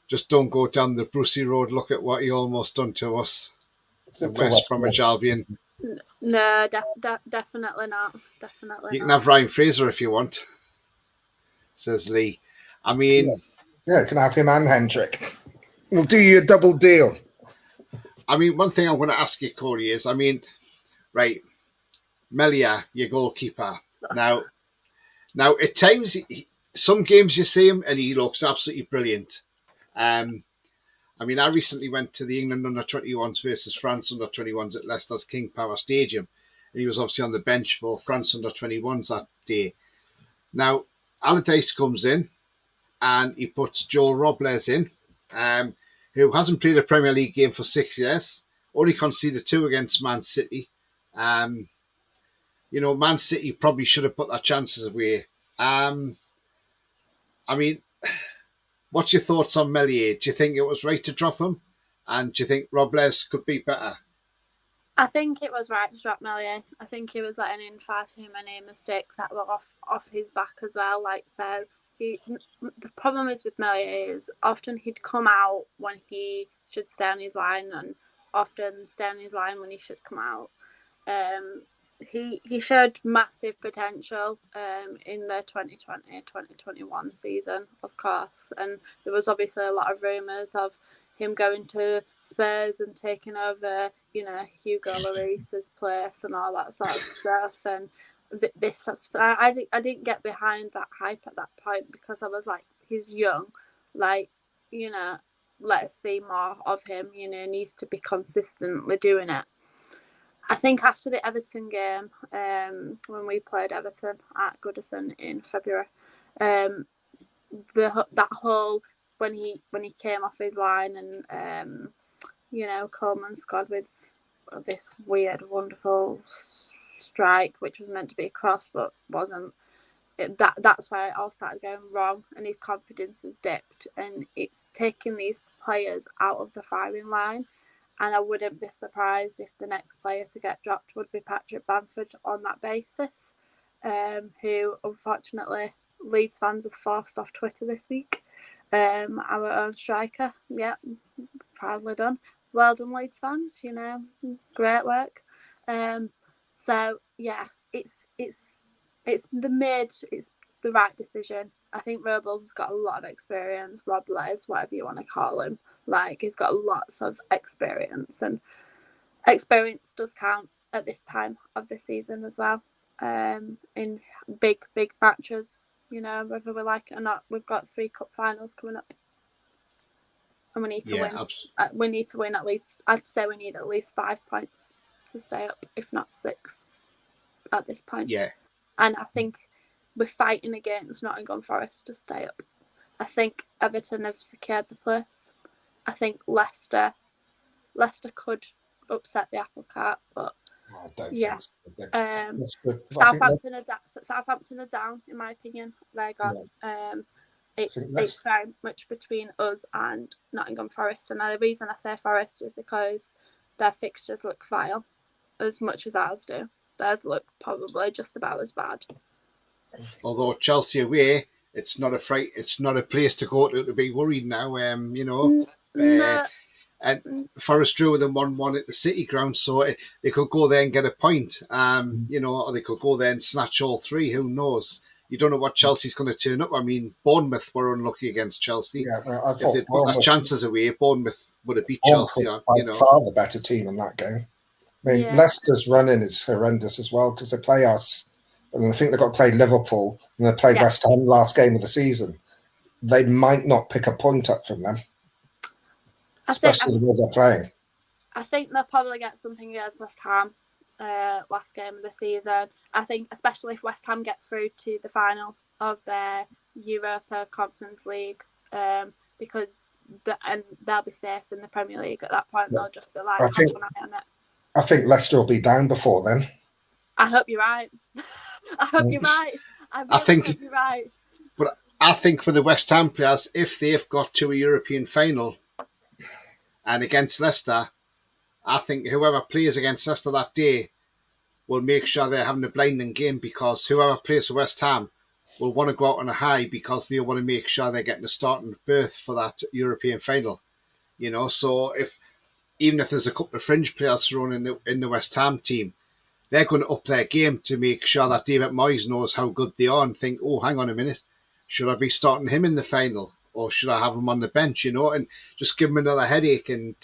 just don't go down the Brucey Road. Look at what he almost done to us. The West Bromwich Albion.
No, definitely not. Definitely
You can
not.
have Ryan Fraser if you want, says Lee. I mean...
Yeah, you can have him and Hendrick. We'll do you a double deal.
I mean, one thing I'm going to ask you, Cody, is, I mean, right, Melia, your goalkeeper. Now, at times, some games you see him and he looks absolutely brilliant. I mean, I recently went to the England under-21s versus France under-21s at Leicester's King Power Stadium, and he was obviously on the bench for France under-21s that day. Now, Allardyce comes in, and he puts Joel Robles in, who hasn't played a Premier League game for 6 years, only conceded 2 against Man City. Man City probably should have put their chances away. I mean, what's your thoughts on Meslier? Do you think it was right to drop him? And do you think Robles could be better?
I think it was right to drop Meslier. I think he was letting in far too many mistakes that were off his back as well. So the problem is with Meslier is often he'd come out when he should stay on his line, and often stay on his line when he should come out. He showed massive potential in the 2020-2021 season, of course, and there was obviously a lot of rumours of him going to Spurs and taking over, Hugo Lloris's place and all that sort of stuff. And I didn't get behind that hype at that point because I was like, he's young, let's see more of him. He needs to be consistently doing it. I think after the Everton game, when we played Everton at Goodison in February, that whole when he came off his line and Coleman scored with this weird, wonderful strike, which was meant to be a cross but wasn't. That's where it all started going wrong, and his confidence has dipped, and it's taking these players out of the firing line. And I wouldn't be surprised if the next player to get dropped would be Patrick Bamford on that basis, who unfortunately Leeds fans have forced off Twitter this week. Our own striker, yeah, proudly done. Well done, Leeds fans. Great work. So yeah, it's the right decision. I think Robles has got a lot of experience. Robles, whatever you want to call him, he's got lots of experience, and experience does count at this time of the season as well. In big matches. You know, whether we like it or not, we've got 3 cup finals coming up, and we need to win. We need to win at least. I'd say we need at least 5 points to stay up, if not 6, at this point.
Yeah.
And I think we're fighting against Nottingham Forest to stay up. I think Everton have secured the place. I think Leicester could upset the apple cart, but
I don't
yeah.
think so.
Southampton are down, in my opinion. They're gone.
Yeah.
It's very much between us and Nottingham Forest, and the reason I say Forest is because their fixtures look vile, as much as ours do. Theirs look probably just about as bad.
Although Chelsea away, it's not a place to go to be worried now. You know,
No.
and Forest drew with them 1-1 at the City ground, so they could go there and get a point. You know, or they could go there and snatch all 3. Who knows? You don't know what Chelsea's going to turn up. I mean, Bournemouth were unlucky against Chelsea.
Yeah, I
if
thought
they'd put their chances away, Bournemouth would have beat Chelsea.
By far the better team in that game. I mean, Leicester's running is horrendous as well because they play us, and I think they've got to play Liverpool, and they played West Ham last game of the season. They might not pick a point up from them, especially the way they're playing.
I think they'll probably get something against West Ham last game of the season. I think especially if West Ham get through to the final of their Europa Conference League, because they'll be safe in the Premier League at that point. They'll just be like,
I think Leicester will be down before then.
I hope you're right. I hope you're right. I think you're right.
But I think for the West Ham players, if they've got to a European final and against Leicester, I think whoever plays against Leicester that day will make sure they're having a blinding game, because whoever plays for West Ham will want to go out on a high because they'll want to make sure they're getting a starting berth for that European final. You know, so even if there's a couple of fringe players thrown in the West Ham team, they're going to up their game to make sure that David Moyes knows how good they are and think, oh, hang on a minute, should I be starting him in the final or should I have him on the bench, you know, and just give him another headache. And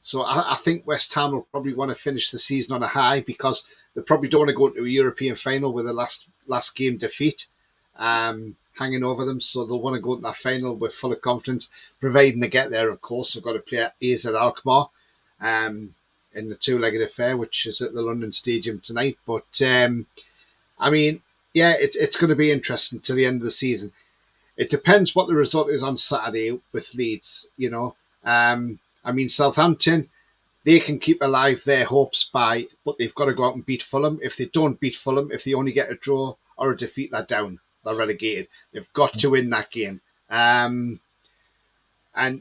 so I think West Ham will probably want to finish the season on a high because they probably don't want to go into a European final with a last game defeat hanging over them. So they'll want to go into that final with full of confidence, providing they get there, of course. They've got to play at AZ Alkmaar in the 2-legged affair, which is at the London Stadium tonight. But, I mean, yeah, it's going to be interesting to the end of the season. It depends what the result is on Saturday with Leeds, you know. I mean, Southampton, they can keep alive their hopes but they've got to go out and beat Fulham. If they don't beat Fulham, if they only get a draw or a defeat, they're down. They're relegated. They've got to win that game. And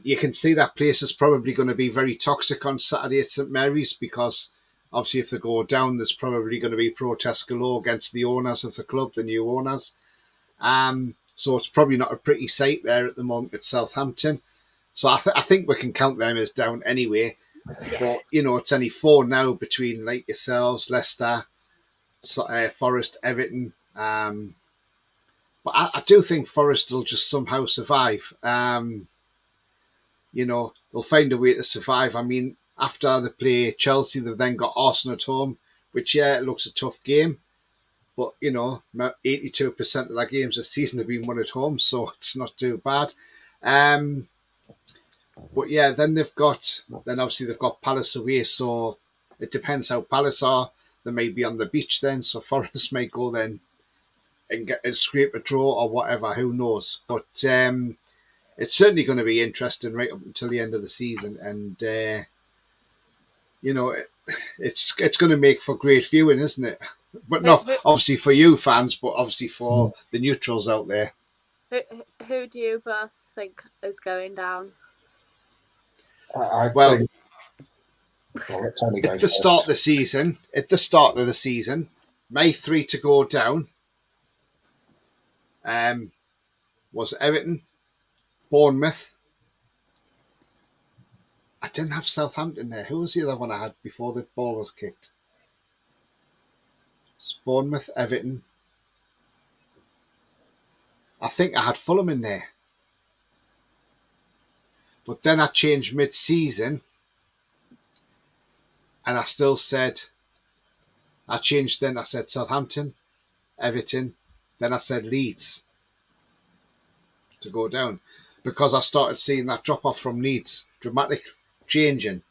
you can see that place is probably going to be very toxic on Saturday at St Mary's because obviously if they go down, there's probably going to be protests galore against the owners of the club, the new owners. So it's probably not a pretty sight there at the moment at Southampton. So I think we can count them as down anyway. But, you know, it's only 4 now between, like yourselves, Leicester, Forest, Everton. But I do think Forest will just somehow survive. You know, they'll find a way to survive. I mean, after they play Chelsea, they've then got Arsenal at home, which, yeah, it looks a tough game. But, you know, 82% of their games this season have been won at home, so it's not too bad. But, yeah, then obviously they've got Palace away, so it depends how Palace are. They may be on the beach then, so Forest may go then and scrape a draw or whatever, who knows. But it's certainly going to be interesting right up until the end of the season. And, you know, it's going to make for great viewing, isn't it? But not obviously for you fans, but obviously for the neutrals out there.
Who do you both think is going down?
I think... Well,
at the start of the season, May 3 to go down was Everton, Bournemouth. I didn't have Southampton there. Who was the other one I had before the ball was kicked? It's Bournemouth, Everton. I think I had Fulham in there. But then I changed mid-season and I still said, I said Southampton, Everton, then I said Leeds to go down because I started seeing that drop off from Leeds, dramatic changing.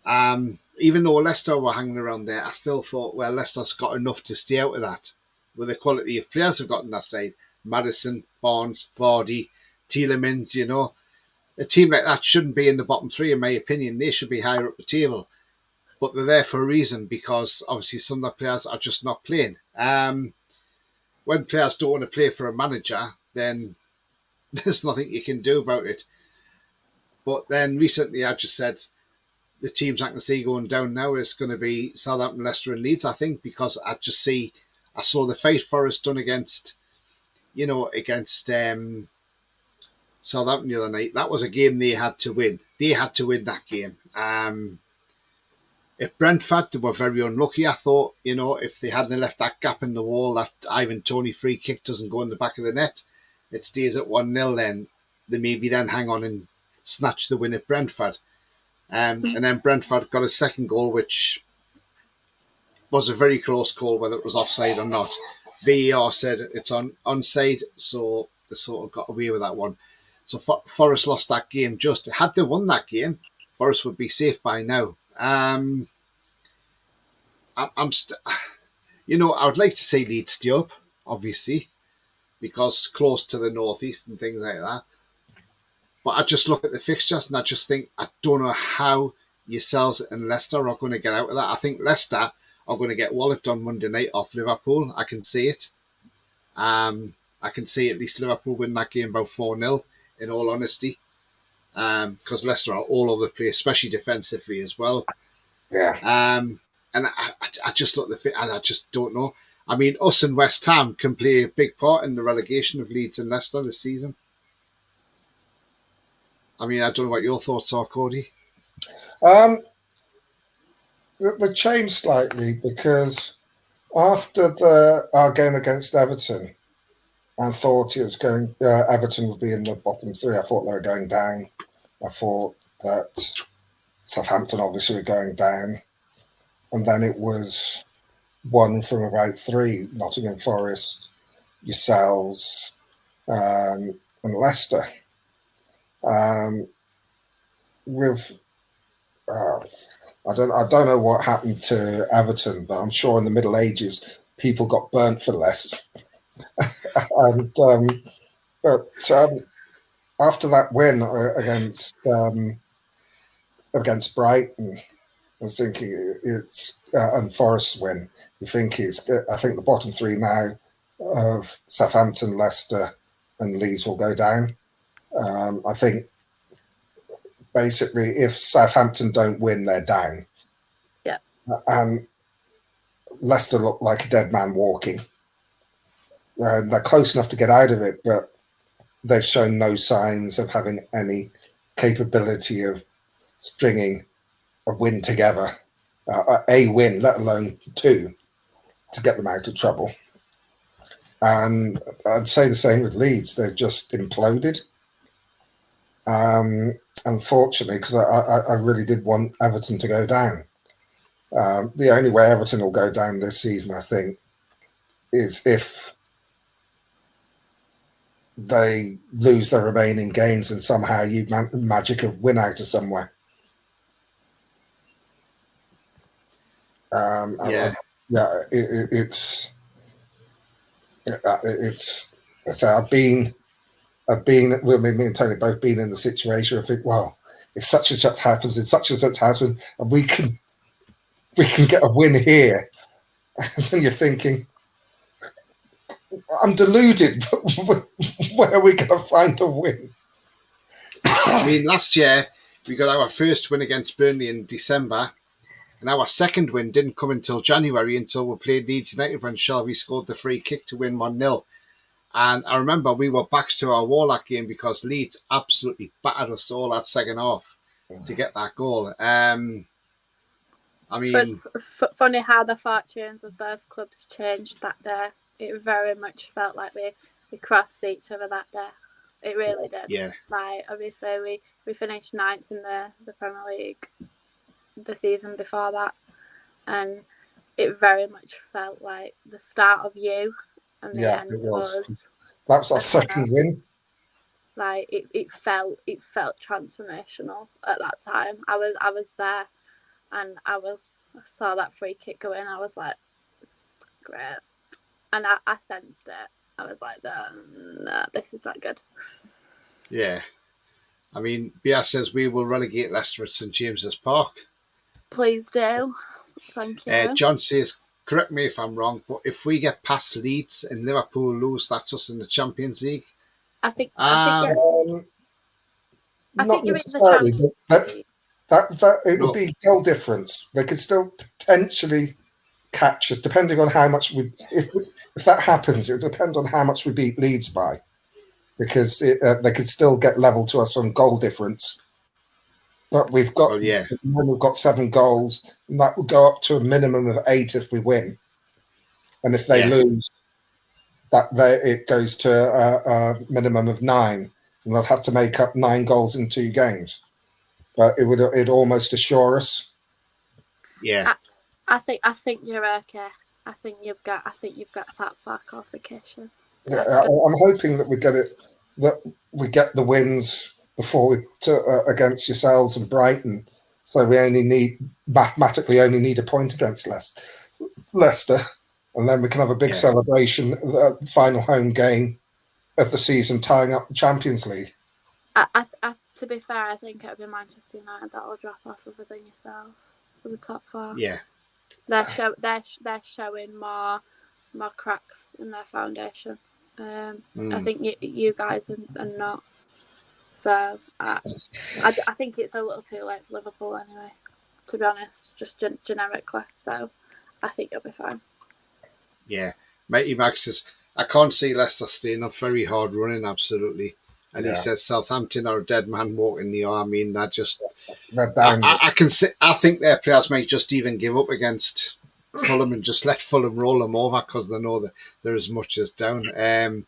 Even though Leicester were hanging around there, I still thought, well, Leicester's got enough to stay out of that. With the quality of players they've got on that side, Maddison, Barnes, Vardy, Tielemans, you know, a team like that shouldn't be in the bottom three, in my opinion. They should be higher up the table. But they're there for a reason, because obviously some of the players are just not playing. When players don't want to play for a manager, then there's nothing you can do about it. But then recently I just said the teams I can see going down now is going to be Southampton, Leicester and Leeds, I think, because I saw the fight Forest done against Southampton the other night. That was a game they had to win. They had to win that game. At Brentford, they were very unlucky, I thought. If they hadn't left that gap in the wall, that Ivan Toney free kick doesn't go in the back of the net, it stays at 1-0, then they maybe then hang on and snatch the win at Brentford. And then Brentford got a second goal, which was a very close call, whether it was offside or not. VAR said it's onside, so they sort of got away with that one. So Forest lost that game. Just had they won that game, Forest would be safe by now. I would like to see Leeds stay up, obviously, because close to the northeast and things like that. But I just look at the fixtures and I just think, I don't know how yourselves and Leicester are going to get out of that. I think Leicester are going to get walloped on Monday night off Liverpool. I can see it. I can see at least Liverpool win that game about 4-0, in all honesty. Because Leicester are all over the place, especially defensively as well.
Yeah.
And I just look at the fit, and I just don't know. I mean, us and West Ham can play a big part in the relegation of Leeds and Leicester this season. I mean, I don't know what your thoughts are, Cody.
They changed slightly because after our game against Everton, I thought Everton would be in the bottom three. I thought they were going down. I thought that Southampton obviously were going down. And then it was one from about three: Nottingham Forest, yourselves, and Leicester. I don't know what happened to Everton, but I'm sure in the Middle Ages people got burnt for less. And after that win against Brighton, I was thinking it's and Forest's win. I think the bottom three now of Southampton, Leicester, and Leeds will go down. I think basically if Southampton don't win, they're down.
Yeah.
And Leicester look like a dead man walking. They're close enough to get out of it, but they've shown no signs of having any capability of stringing a win together, a win, let alone two, to get them out of trouble. And I'd say the same with Leeds. They've just imploded. Unfortunately, because I really did want Everton to go down. The only way Everton will go down this season, I think, is if they lose their remaining games and somehow you magic a win out of somewhere. It's I've been well, me and Tony both been in the situation. I think, well, if such and such happens, and such and such happens, and we can get a win here, and then you're thinking, I'm deluded. But where are we going to find a win?
I mean, last year we got our first win against Burnley in December, and our second win didn't come until January, until we played Leeds United when Shelby scored the free kick to win 1-0. And I remember we were backs to our wall that game because Leeds absolutely battered us all that second half to get that goal. I mean,
funny how the fortunes of both clubs changed that day. It very much felt like we crossed each other that day. It really did.
Yeah.
Like, obviously, we finished ninth in the Premier League the season before that, and it very much felt like the start of you and the
Yeah,
end
it was.
was
That was our
a
second win.
like it felt transformational at that time. I was there, and I saw that free kick go in. I was like, great, and I sensed it. I was like, no, this is not good.
Yeah. I mean, BS says we will relegate Leicester at St James's Park.
Please do. Thank you.
John says, correct me if I'm wrong, but if we get past Leeds and Liverpool lose, that's us in the Champions League.
I think
Not
you're in the
necessarily.
Champions
That
League.
it would
No.
be goal difference. They could still potentially catch us, depending on how much if that happens, it would depend on how much we beat Leeds by, because they could still get level to us on goal difference. But we've got 7 goals, and that would go up to a minimum of 8 if we win, and if they lose, it goes to a minimum of 9, and they'll have to make up 9 goals in 2 games. But it'd almost assure us.
Yeah.
I think you're okay. I think you've got top 4 qualification.
Yeah, I'm hoping that we get the wins before against yourselves and Brighton, so we mathematically only need a point against Leicester, and then we can have a big celebration, the final home game of the season, tying up the Champions League.
To be fair, I think it'll be Manchester United that will drop off other than yourself for the top 4.
Yeah.
They're showing more cracks in their foundation. I think you guys are not. So I think it's a little too late for Liverpool anyway, to be honest, just generically. So I think you'll be fine.
Yeah. Mighty Max says, I can't see Leicester staying up, very hard running, absolutely. And he says Southampton are a dead man walking the arm. I mean, they're down. I think their players might just even give up against Fulham and just let Fulham roll them over, because they know that they're as much as down.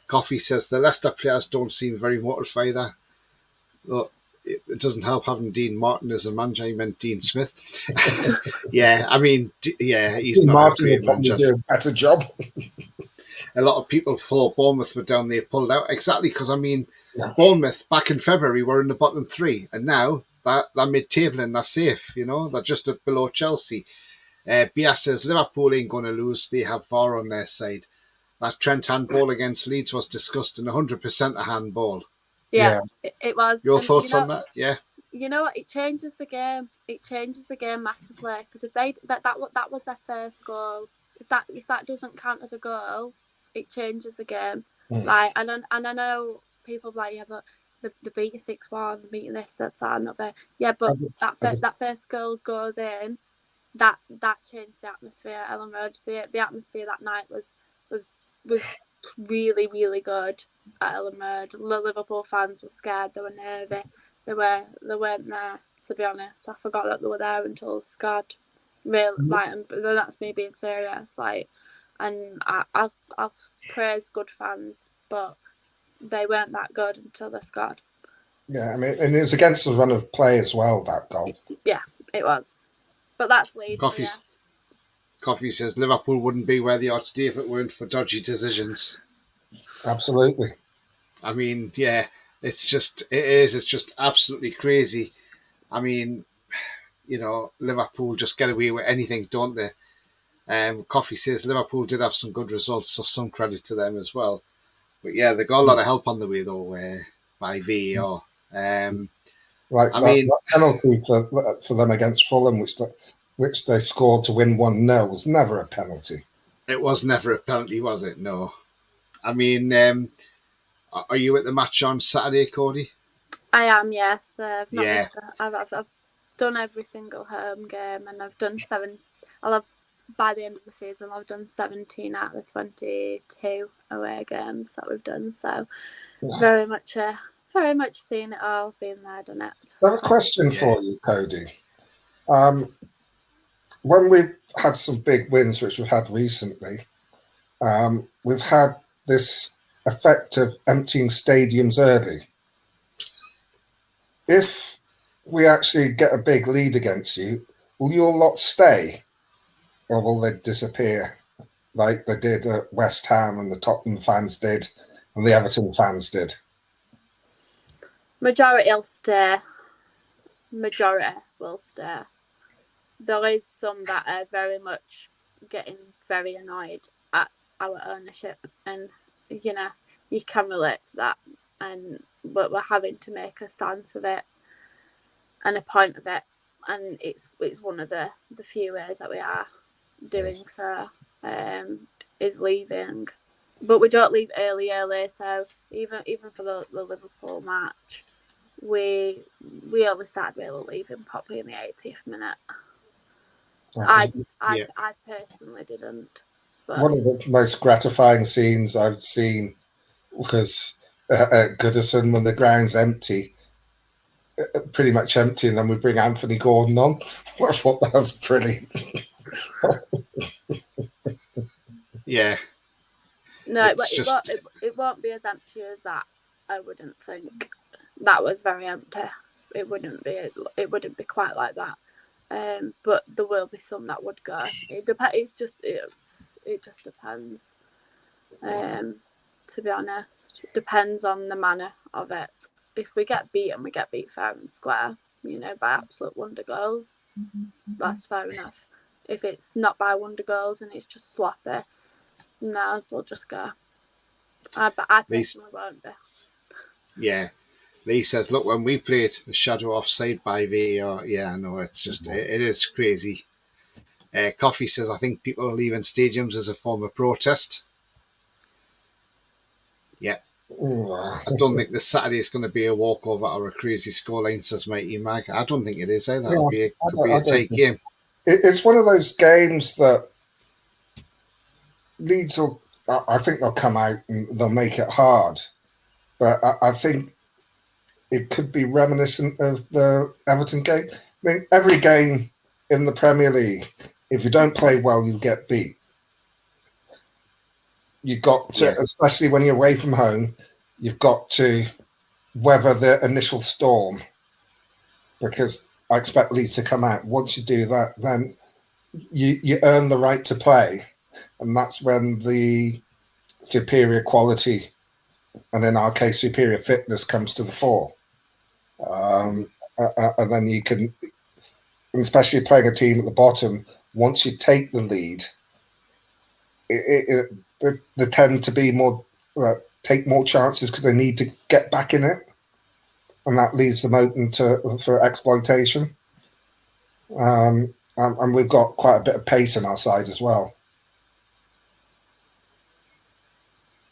Coffee says the Leicester players don't seem very motivated either. Look, it doesn't help having Dean Martin as a manager. He meant Dean Smith. Yeah, I mean, he's
Dean
not
Martin
a great
will probably
manager.
do a better job.
A lot of people thought Bournemouth were down there, pulled out. Exactly, because I mean, Bournemouth back in February were in the bottom 3, and now they're mid-table and they're safe. You know, they're just below Chelsea. Bias says Liverpool ain't going to lose. They have VAR on their side. That Trent handball against Leeds was disgusting. 100% a handball.
Yeah. It was.
Your thoughts on that? Yeah.
You know what? It changes the game. It changes the game massively, because if that was their first goal, if that doesn't count as a goal, it changes the game. Like, and I know people like, yeah, but the beat you 6-1, the beat this, that's another. Yeah, but that first goal goes in, that changed the atmosphere at Ellen Road. The atmosphere that night was really, really good at Ellen Road. The Liverpool fans were scared. They were nervy. They weren't there, to be honest. I forgot that they were there until scared. Really, like, and then that's me being serious. Like, and I'll praise good fans, but they weren't that good until they scored.
Yeah, I mean, and it was against the run of play as well, that goal.
Yeah, it was. But that's Leeds.
Coffee says Liverpool wouldn't be where they are today if it weren't for dodgy decisions.
Absolutely.
I mean, yeah, it's just absolutely crazy. I mean, you know, Liverpool just get away with anything, don't they? Coffee says Liverpool did have some good results, so some credit to them as well. But yeah, they got a lot of help on the way though, by VAR.
That penalty for them against Fulham, which they scored to win 1-0, was never a penalty.
It was never a penalty, was it? No. I mean, are you at the match on Saturday, Cody?
I am, yes. I've not missed it. I've done every single home game, and I've done 7. By the end of the season, I've done 17 out of the 22 away games that we've done. So very much seen it all, been there, done it.
I have a question for you, Cody. When we've had some big wins, which we've had recently, we've had this effect of emptying stadiums early. If we actually get a big lead against you, will your lot stay, or will they disappear? like they did at West Ham and the Tottenham fans did and the Everton fans did?
Majority will stay. Majority will stay. There is some that are very much getting very annoyed at our ownership, and you know, you can relate to that, but we're having to make a stance of it and a point of it, and it's one of the few ways that we are doing so, is leaving. But we don't leave early, so even for the Liverpool match, we only started really leaving probably in the 80th minute. I personally didn't. But
one of the most gratifying scenes I've seen was at Goodison when the ground's empty, pretty much empty, and then we bring Anthony Gordon on. I thought that was brilliant.
Yeah.
No, it won't be as empty as that. I wouldn't think. That was very empty. It wouldn't be quite like that. But there will be some that would go. It just depends. To be honest, depends on the manner of it. If we get beaten, we get beat fair and square. By absolute wonder goals. That's fair enough. If it's not by wonder goals and it's just sloppy, no, we'll just go. I personally won't be.
Yeah. Lee says, look, when we played a shadow offside by VAR, yeah, no, it's just, it is crazy. Coffee says, I think people are leaving stadiums as a form of protest. Yeah. I don't think this Saturday is going to be a walkover or a crazy scoreline, says Mighty Mag. I don't think it is either. It'll be a tight game.
It's one of those games that Leeds will, I think they'll come out and they'll make it hard. But I think it could be reminiscent of the Everton game. I mean, every game in the Premier League, if you don't play well, you'll get beat. You've got to, especially when you're away from home, you've got to weather the initial storm, because I expect Leeds to come out. Once you do that, then you earn the right to play, and that's when the superior quality, and in our case, superior fitness, comes to the fore. And then you can, especially playing a team at the bottom, once you take the lead, they tend to be more, take more chances because they need to get back in it, and that leaves them open for exploitation. And we've got quite a bit of pace on our side as well.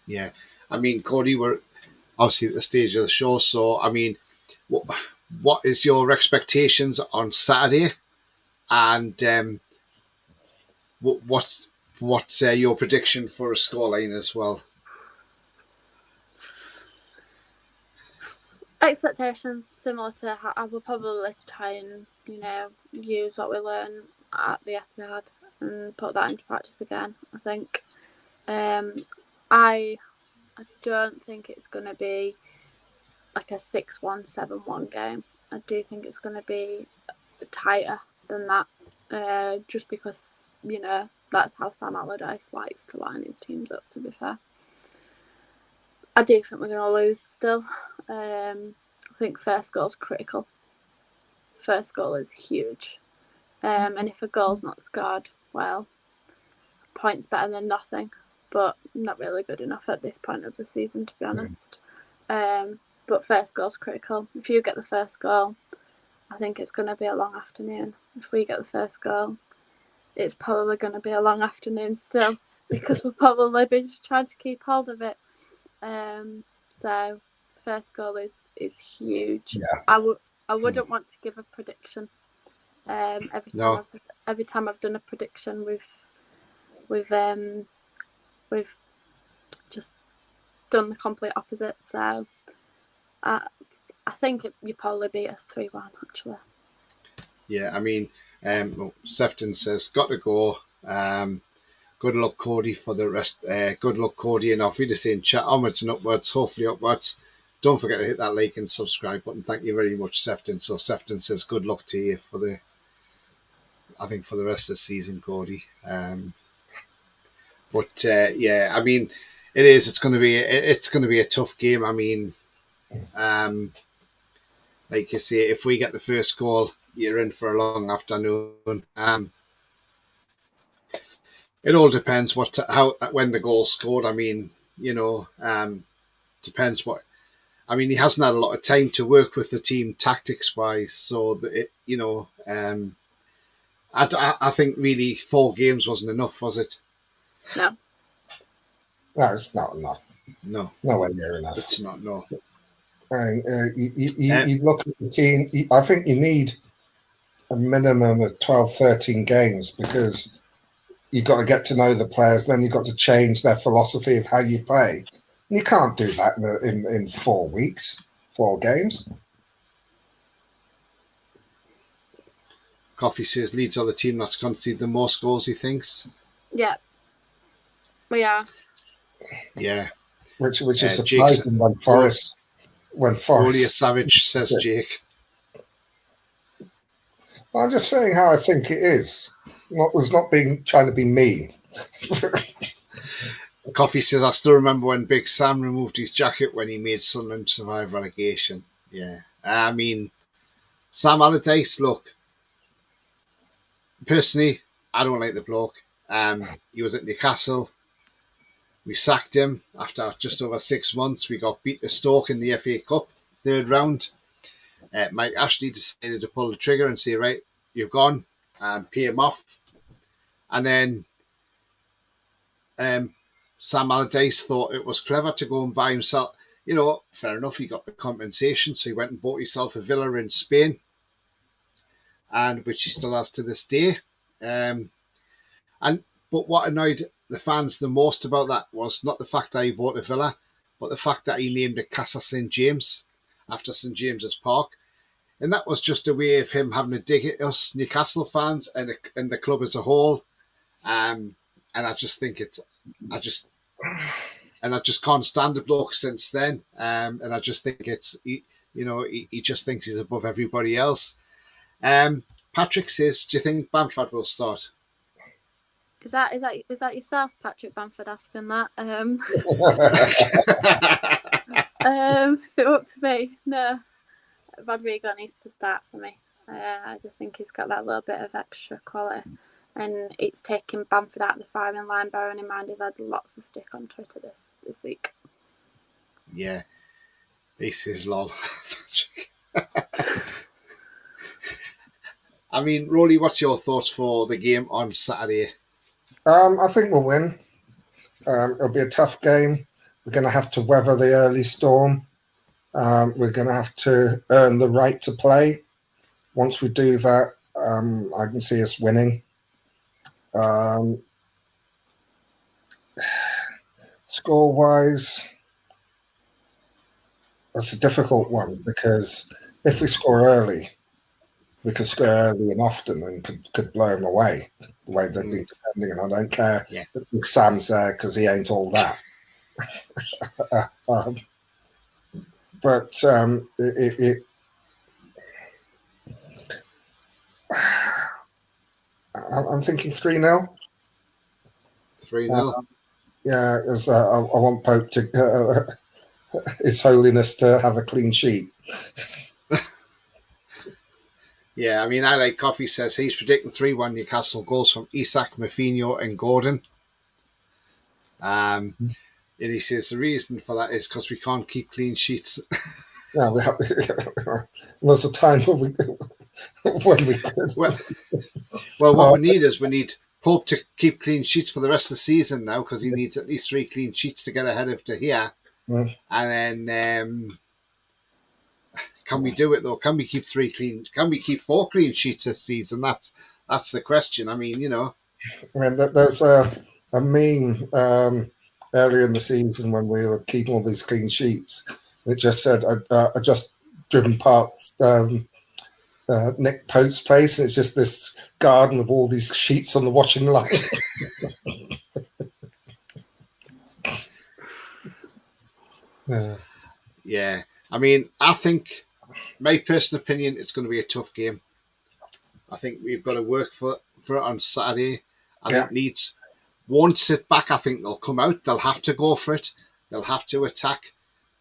Yeah, I mean, Cody, we're obviously at the stage of the show, so I mean, what is your expectations on Saturday, and what's your prediction for a scoreline as well?
Expectations similar to how I will probably try and use what we learned at the Etihad and put that into practice again. I think I don't think it's going to be like a 6-1, 7-1 game. I do think it's going to be tighter than that, just because that's how Sam Allardyce likes to line his teams up, to be fair. I do think we're going to lose still. I think first goal's critical. First goal is huge. And if a goal's not scored, well, a point's better than nothing, but not really good enough at this point of the season, to be honest. But first goal's critical. If you get the first goal, I think it's going to be a long afternoon. If we get the first goal, it's probably going to be a long afternoon still, because we'll probably be just trying to keep hold of it. So first goal is huge. Yeah. I wouldn't want to give a prediction. Every time I've done a prediction, we've just done the complete opposite. So I think you probably beat us 3-1 actually.
Yeah, I mean, Sefton says got to go. Good luck, Cody, for the rest. Good luck, Cody, and off you to saying chat onwards and upwards, hopefully upwards. Don't forget to hit that like and subscribe button. Thank you very much, Sefton. So Sefton says good luck to you for the rest of the season, Cody. But yeah, I mean, it is. It's going to be. It's going to be a tough game. I mean, like you say, if we get the first goal, you're in for a long afternoon. It all depends how when the goal's scored. I mean, depends what. I mean, he hasn't had a lot of time to work with the team tactics wise, so I think really 4 games wasn't enough, was it?
No.
No, it's not enough.
No,
Nowhere near enough.
it's not. No.
You look at the team. I think you need a minimum of 12, 13 games because you've got to get to know the players. Then you've got to change their philosophy of how you play. And you can't do that in 4 weeks, 4 games.
Coffee says Leeds are the team that's conceded the most goals, he thinks.
Yeah. We are.
Yeah.
Which is surprising when Forest.
Only a savage, says Jake.
I'm just saying how I think it is. There's not being trying to be mean.
Coffee says, I still remember when Big Sam removed his jacket when he made Sunderland survive relegation. Yeah. I mean, Sam Allardyce, look, personally, I don't like the bloke. He was at Newcastle. We sacked him after just over 6 months. We got beat to Stoke in the FA Cup, 3rd round. Mike Ashley decided to pull the trigger and say, right, you're gone, and pay him off. And then Sam Allardyce thought it was clever to go and buy himself. Fair enough, he got the compensation, so he went and bought himself a villa in Spain, and which he still has to this day. But what annoyed the fans the most about that was not the fact that he bought a villa, but the fact that he named it Casa St James after St James's Park. And that was just a way of him having a dig at us Newcastle fans and the club as a whole. And I just think I just can't stand the bloke since then. And I just think he just thinks he's above everybody else. Patrick says, do you think Bamford will start?
Is that yourself, Patrick Bamford, asking that? If it were up to me, no. Rodrigo needs to start for me. I just think he's got that little bit of extra quality, and it's taking Bamford out of the firing line. Bearing in mind he's had lots of stick on Twitter this week.
Yeah, he says lol. I mean, Roly, what's your thoughts for the game on Saturday?
I think we'll win. It'll be a tough game. We're going to have to weather the early storm. We're going to have to earn the right to play. Once we do that, I can see us winning. Score-wise, that's a difficult one because if we score early, we could score early and often and could blow them away the way they've been defending. And I don't care if Sam's there because he ain't all that. But I'm thinking 3-0.
3-0.
Yeah, because I want Pope to His Holiness to have a clean sheet.
Yeah, I mean, I like Coffee says he's predicting 3-1 Newcastle goals from Isak, Mafinho and Gordon. And he says the reason for that is because we can't keep clean sheets.
Yeah, there's a time when we could.
Well, what we need Pope to keep clean sheets for the rest of the season now because he needs at least 3 clean sheets to get ahead of De Gea. And then can we do it though? Can we keep 3 clean? Can we keep 4 clean sheets this season? That's the question. I mean,
I mean, there's a meme earlier in the season when we were keeping all these clean sheets. It just said, I just driven past Nick Pope's place. And it's just this garden of all these sheets on the washing line.
Yeah. I mean, I think, my personal opinion, it's going to be a tough game. I think we've got to work for it on Saturday. I think won't sit back. I think they'll come out. They'll have to go for it. They'll have to attack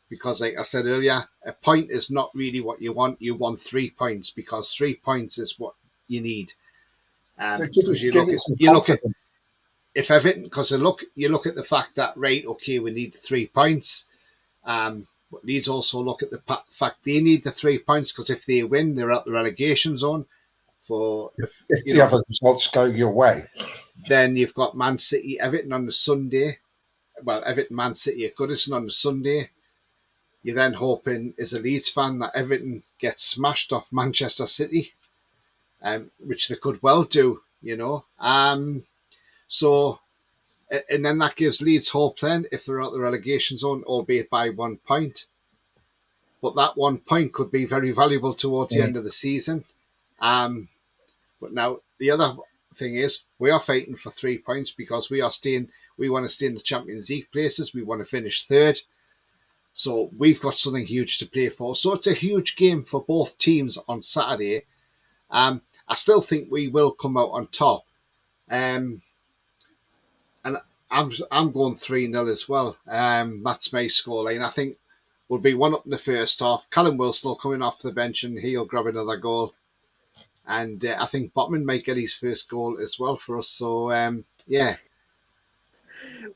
because, like I said earlier, a point is not really what you want. You want 3 points because 3 points is what you need.
So
Because
give us some
you look at
confidence.
if Everton, because you look at the fact that right, okay, we need the 3 points. But Leeds also look at the fact they need the 3 points because if they win, they're out the relegation zone. For
If the other results go your way.
Then you've got Man City, Everton on the Sunday. Well, Everton, Man City at Goodison on the Sunday. You're then hoping, as a Leeds fan, that Everton gets smashed off Manchester City, which they could well do, So, and then that gives Leeds hope then if they're out the relegation zone, albeit by 1 point. But that 1 point could be very valuable towards the end of the season. But now the other thing is we are fighting for 3 points because we want to stay in the Champions League places. We want to finish third. So we've got something huge to play for. So it's a huge game for both teams on Saturday. I still think we will come out on top. And I'm going 3-0 as well. That's my scoreline. I think we'll be 1 up in the first half. Callum will still coming off the bench and he'll grab another goal. And I think Botman might get his first goal as well for us. So, yeah.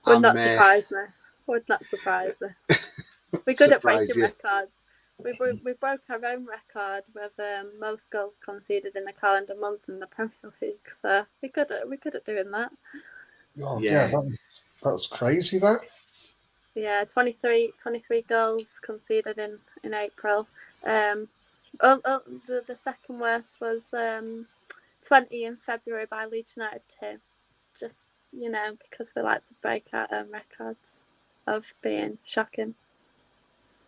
Would not surprise me. Would not surprise me. We're good at breaking records. We broke our own record with most goals conceded in a calendar month in the Premier League. So we're good at doing that.
Oh, yeah, that was crazy, that.
Yeah, 23 goals conceded in April. The second worst was 20 in February by Leeds United too. Just, because we like to break our own records of being shocking.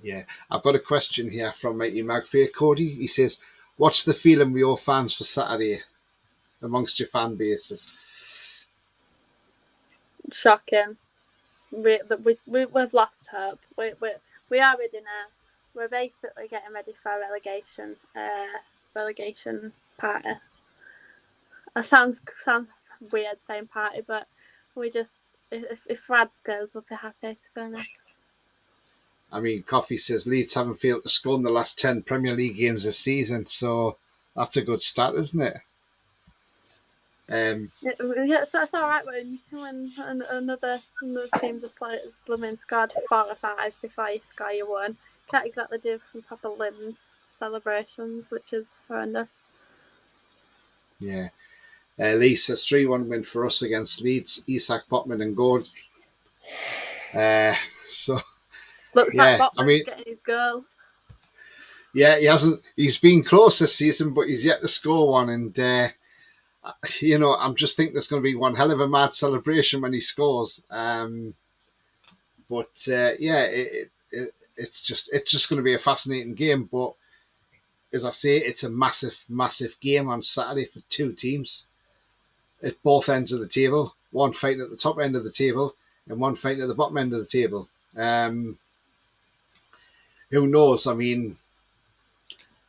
Yeah, I've got a question here from Matey Magfair, Cody. He says, what's the feeling with your fans for Saturday amongst your fan bases?
Shocking. We've lost hope. We are ready now. We're basically getting ready for a relegation party. It sounds weird saying party, but we just if Rads goes, we'll be happy, to be honest.
I mean, Coffee says Leeds haven't failed to score in the last 10 Premier League games this season, so that's a good start, isn't it?
Yeah, so it's all right when another teams have played blooming scored 4 or 5 before you score your 1. Can't exactly do some proper limbs celebrations, which is horrendous.
Yeah. Lee says 3-1 win for us against Leeds, Isak, Botman and Gord. So
looks like Botman's getting his goal.
Yeah, he's been close this season, but he's yet to score one. And I'm just thinking there's going to be one hell of a mad celebration when he scores. It's just going to be a fascinating game. But as I say, it's a massive, massive game on Saturday for 2 teams at both ends of the table. One fighting at the top end of the table and one fighting at the bottom end of the table. Who knows? I mean,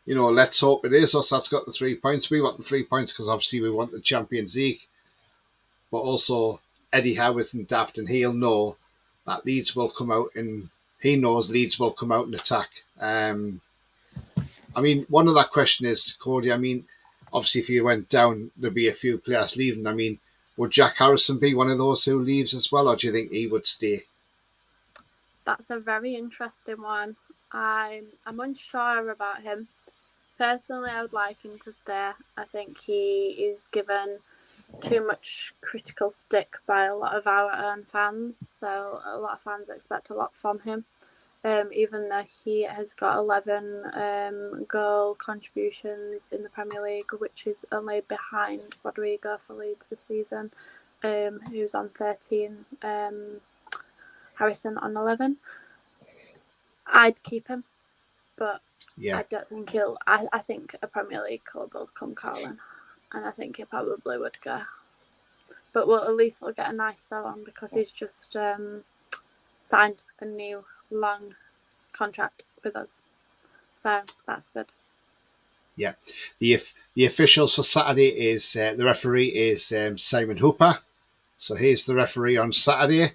let's hope it is us that's got the 3 points. We want the 3 points because obviously we want the Champions League. But also, Eddie Howe isn't daft and he'll know that Leeds will come out and he knows Leeds will come out and attack. One of that question is, Cody, obviously if you went down, there'd be a few players leaving. Would Jack Harrison be one of those who leaves as well, or do you think he would stay?
That's a very interesting one. I'm unsure about him. Personally, I would like him to stay. I think he is given too much critical stick by a lot of our own fans, so a lot of fans expect a lot from him. Even though he has got 11 goal contributions in the Premier League, which is only behind Rodrigo for Leeds this season, who's on 13, Harrison on 11. I'd keep him, but I don't think he'll. I think a Premier League club will come calling, and I think he probably would go. But at least we'll get a nice sell on because he's just signed a new long contract with us, so that's good.
Yeah, the officials for Saturday is the referee is Simon Hooper, So here's the referee on Saturday,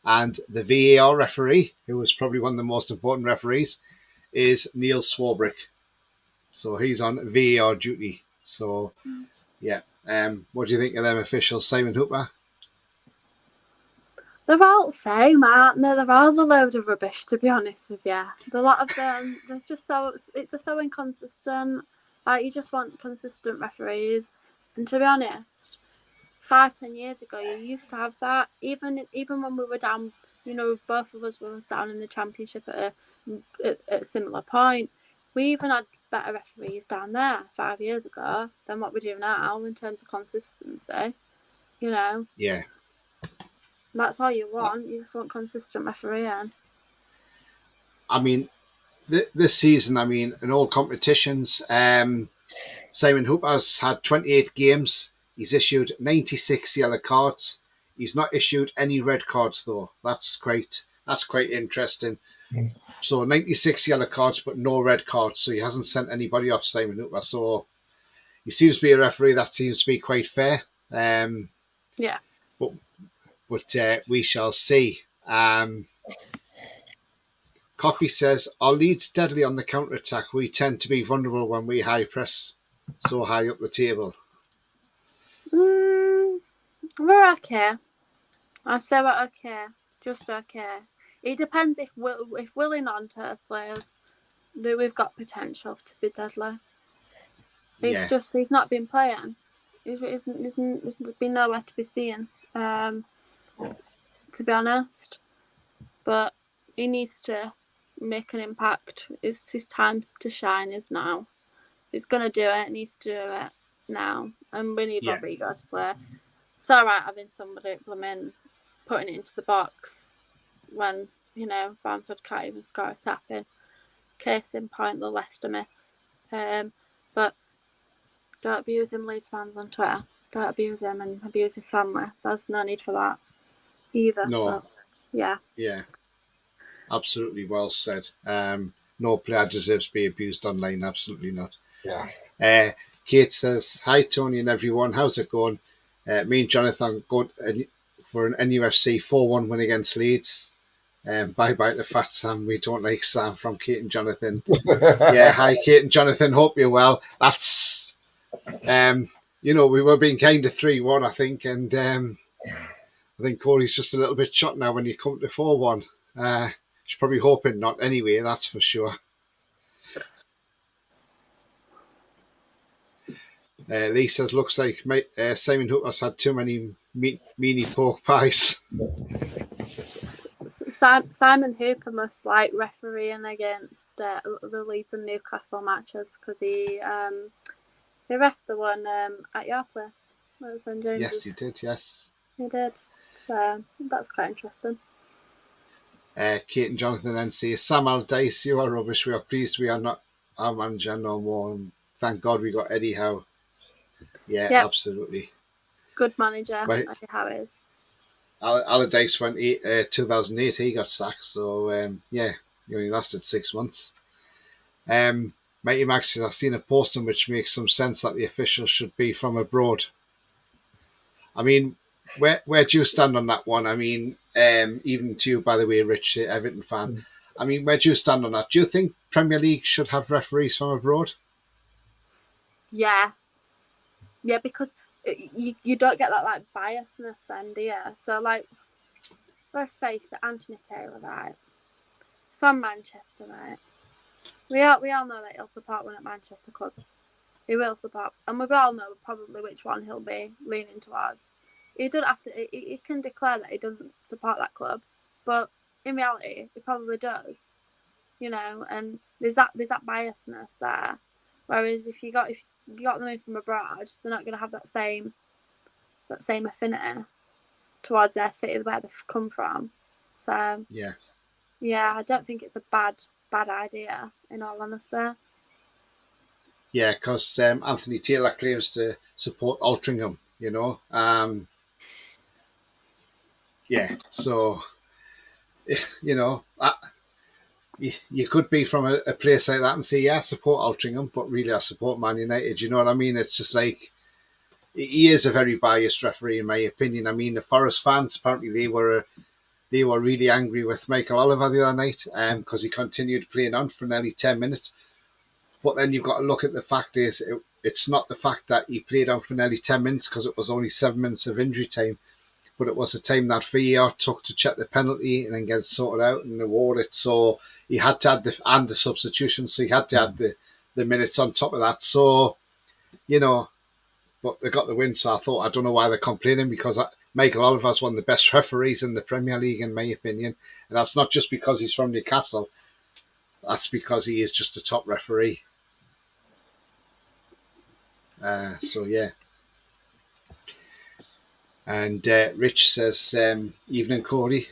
and the VAR referee, who was probably one of the most important referees, is Neil Swarbrick. So he's on VAR duty. So yeah, what do you think of them officials, Simon Hooper?
They're all the same, aren't they? They're all a load of rubbish, to be honest with you. A lot of them, they're just so inconsistent. Like, you just want consistent referees. And to be honest, 5-10 years ago, you used to have that. Even when we were down, both of us were down in the Championship at a similar point. We even had better referees down there 5 years ago than what we do now in terms of consistency.
Yeah.
That's all you want. You just want consistent refereeing.
I mean, this season, in all competitions, Simon Hooper's had 28 games. He's issued 96 yellow cards. He's not issued any red cards, though. That's quite interesting. So 96 yellow cards, but no red cards. So he hasn't sent anybody off, Simon Hooper. So he seems to be a referee that seems to be quite fair.
Yeah.
But we shall see. Coffee says, our Leeds deadly on the counter-attack. We tend to be vulnerable when we high press so high up the table.
We're okay. I'd say we're okay. Just okay. It depends if Willie Nonter plays. We've got potential to be deadly. It's just he's not been playing. He's been nowhere to be seen. To be honest, but he needs to make an impact. It's his time to shine is now. If he's gonna do it, he needs to do it now. And we need Rodrigo to play. It's alright having somebody putting it into the box when Bamford can't even score a tap in. Case in point, the Leicester miss. But don't abuse him, Leeds fans on Twitter. Don't abuse him and abuse his family. There's no need for that either.
No.
But, yeah.
Yeah. Absolutely well said. No player deserves to be abused online. Absolutely not.
Yeah.
Kate says, hi, Tony and everyone. How's it going? Me and Jonathan go for an NUFC 4-1 win against Leeds. Bye-bye to Fat Sam. We don't like Sam from Kate and Jonathan. Yeah, hi, Kate and Jonathan. Hope you're well. That's, we were being kind of 3-1, I think. And I think Cody's just a little bit shot now when you come to 4-1. She's probably hoping not anyway, that's for sure. Lee says, looks like Simon Hooper's had too many meanie pork pies.
Simon Hooper must like refereeing against the Leeds and Newcastle matches because he ref the one at your place at St James's.
Yes, he did. Yes,
he did. So that's quite interesting.
Kate and Jonathan then say, Sam Allardyce, you are rubbish. We are pleased we are not our manager no more. And thank God we got Eddie Howe. Yeah, yep. Absolutely.
Good manager, Eddie Howe is.
Allardyce went 2008, he got sacked. So, he only lasted 6 months. Mighty Max says, I've seen a posting which makes some sense that the officials should be from abroad. I mean, where do you stand on that one? I mean, even to you, by the way, Rich, Everton fan. I mean, where do you stand on that? Do you think Premier League should have referees from abroad?
Yeah. Yeah, because you don't get that, like, biasness then, do you? So, like, let's face it, Anthony Taylor, right? From Manchester, right? We all know that he'll support one of Manchester clubs. He will support. And we all know probably which one he'll be leaning towards. He doesn't have to. He can declare that he doesn't support that club, but in reality, he probably does. And there's that biasness there. Whereas if you got them in from abroad, they're not going to have that same affinity towards their city where they've come from. So yeah, I don't think it's a bad idea. In all honesty.
Yeah, because Anthony Taylor claims to support Altrincham. Yeah, so, you could be from a place like that and say, yeah, I support Altrincham, but really I support Man United. You know what I mean? It's just like, he is a very biased referee, in my opinion. I mean, the Forest fans, apparently they were really angry with Michael Oliver the other night because he continued playing on for nearly 10 minutes. But then you've got to look at the fact is it's not the fact that he played on for nearly 10 minutes because it was only 7 minutes of injury time, but it was the time that VAR took to check the penalty and then get it sorted out and award it. So he had to add the substitution, so he had to add the minutes on top of that. So, but they got the win, so I don't know why they're complaining, because Michael Oliver's one of the best referees in the Premier League, in my opinion. And that's not just because he's from Newcastle. That's because he is just a top referee. So, yeah. And Rich says, evening, Cody.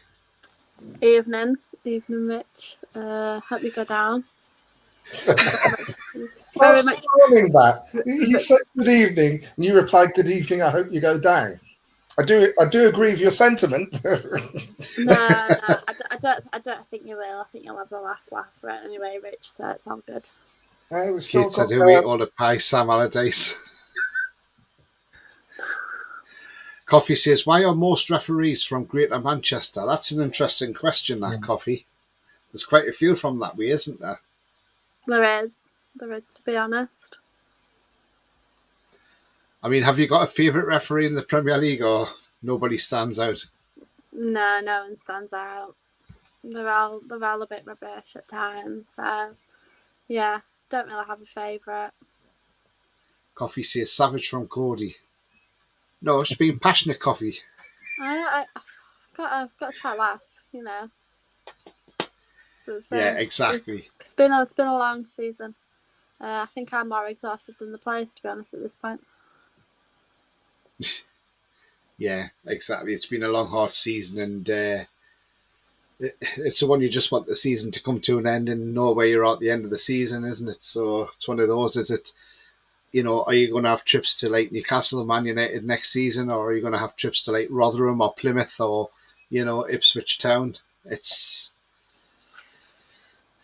Evening, Rich. Hope you go down.
Very much. That he said good evening, and you replied good evening. I hope you go down. I do agree with your sentiment.
No, I don't think you will. I think you'll have the last laugh right anyway, Rich. So it's all good.
We still got who eat all the pie, Sam Allardyce. Coffee says, why are most referees from Greater Manchester? That's an interesting question, that, Coffee. There's quite a few from that way, isn't there?
There is, to be honest.
I mean, have you got a favourite referee in the Premier League, or nobody stands out?
No one stands out. They're all a bit rubbish at times. So, yeah, don't really have a favourite.
Coffee says, savage from Cody. No, she's being passionate, Coffee.
I've got to try to laugh,
Yeah, exactly.
It's been a long season. I think I'm more exhausted than the players, to be honest, at this point.
Yeah, exactly. It's been a long, hard season, and it's the one you just want the season to come to an end and know where you're at the end of the season, isn't it? So it's one of those. Is it? Are you going to have trips to like Newcastle, Man United next season, or are you going to have trips to like Rotherham or Plymouth or Ipswich Town? It's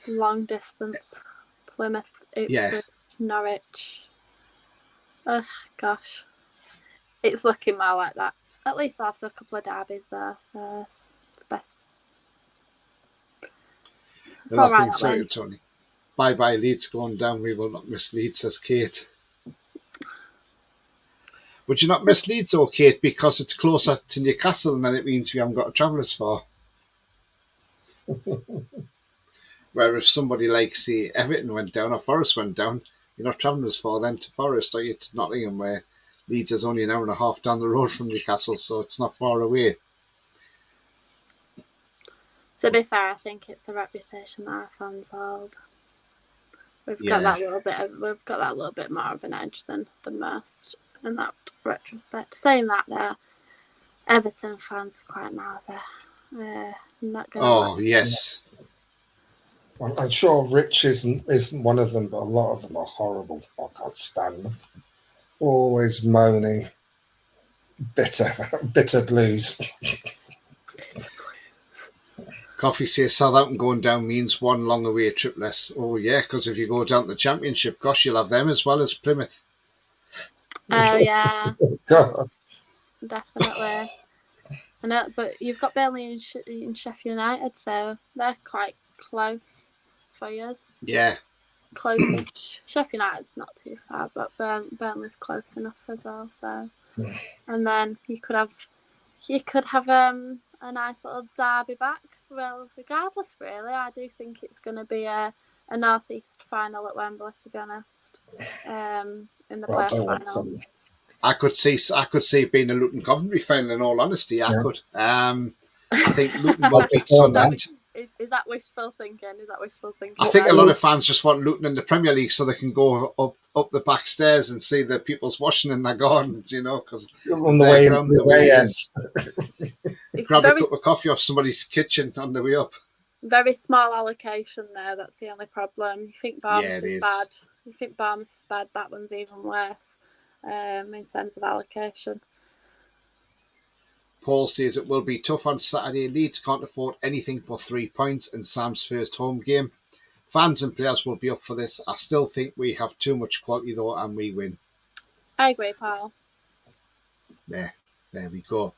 long distance. Plymouth, Ipswich, Norwich. Oh gosh, it's looking more like that. At least I'll have a couple of derbies there, so it's best. It's all right,
so, Tony. Bye, Leeds going down. We will not miss Leeds, says Kate. Would you not miss Leeds, though, Kate, because it's closer to Newcastle and then it means we haven't got to travel as far? Where if somebody like, say, Everton went down or Forest went down, you're not travelling as far then to Forest, are you, to Nottingham, where Leeds is only an hour and a half down the road from Newcastle, so it's not far away.
To be fair, I think it's a reputation that our fans hold. We've got that little bit more of an edge than most in that retrospect. Saying that, there, Everton fans are quite mouthy. Not going.
Oh yes.
Well, I'm sure Rich isn't one of them, but a lot of them are horrible. I can't stand them. Always moaning, bitter blues.
Coffee says Southampton going down means one long away trip less. Oh yeah, because if you go down to the Championship, gosh, you'll have them as well as Plymouth.
Oh yeah, definitely. I know, but you've got Burnley and Sheffield United, so they're quite close for you.
Yeah,
close-ish. Sheffield United's not too far, but Burnley's close enough as well. So, and then you could have a nice little derby back. Well, regardless, really, I do think it's going to be a North East final at Wembley, to be honest. In the playoff final.
I could see it being a Luton Coventry final. In all honesty, I could. I think Luton will beat Sunderland.
Is that wishful thinking?
I think a lot of fans just want Luton in the Premier League so they can go up the back stairs and see the people's washing in their gardens, because
on the way into the way end.
Grab a cup of coffee off somebody's kitchen on the way up.
Very small allocation there. That's the only problem. You think Bournemouth is bad. You think Bournemouth is bad. That one's even worse in terms of allocation.
Paul says it will be tough on Saturday. Leeds can't afford anything but 3 points in Sam's first home game. Fans and players will be up for this. I still think we have too much quality though, and we win.
I agree, Paul.
There we go.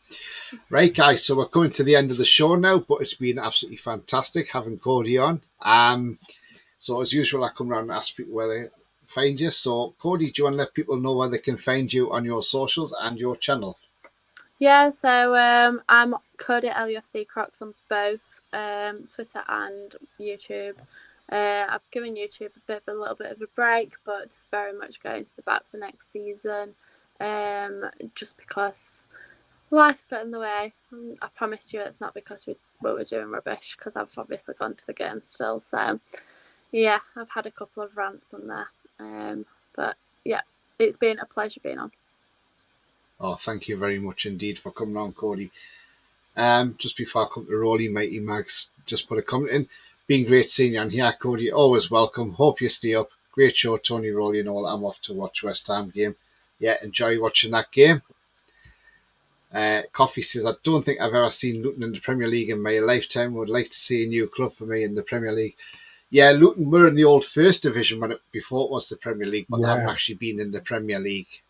Right, guys, so we're coming to the end of the show now, but it's been absolutely fantastic having Cody on. So as usual, I come around and ask people where they find you. So, Cody, do you want to let people know where they can find you on your socials and your channel?
Yeah, so I'm Cody at LUFC Crocs on both Twitter and YouTube. I've given YouTube a little bit of a break, but very much going to be back for next season. Just because life's got in the way. I promise you, it's not because we were doing rubbish, because I've obviously gone to the game still. So yeah, I've had a couple of rants on there. But yeah, it's been a pleasure being on.
Oh, thank you very much indeed for coming on, Cody. Just before I come to Roly, Mighty Mags, just put a comment in. Been great seeing you on here, Cody. Always welcome. Hope you stay up. Great show, Tony, Roly and all. I'm off to watch West Ham game. Yeah, enjoy watching that game. Coffee says, I don't think I've ever seen Luton in the Premier League in my lifetime. Would like to see a new club for me in the Premier League. Yeah, Luton were in the old First Division before it was the Premier League, but they haven't actually been in the Premier League.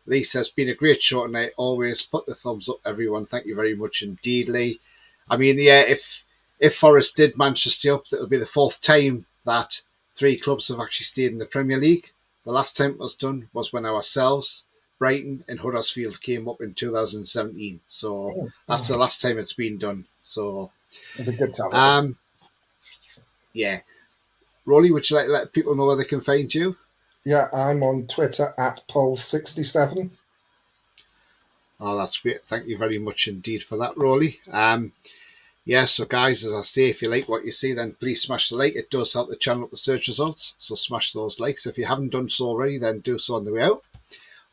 Lee says, been a great show tonight. Always put the thumbs up, everyone. Thank you very much indeed, Lee. I mean, yeah, if Forest did manage to stay up, it'll be the fourth time that 3 clubs have actually stayed in the Premier League. The last time it was done was when ourselves, Brighton and Huddersfield came up in 2017. So that's the last time it's been done. So
it'll be good to have it.
Yeah. Roly, would you like to let people know where they can find you?
Yeah, I'm on Twitter at Pulse67.
Oh, that's great. Thank you very much indeed for that, Roly. Yeah, so guys, as I say, if you like what you see, then please smash the like. It does help the channel up the search results, so smash those likes. If you haven't done so already, then do so on the way out.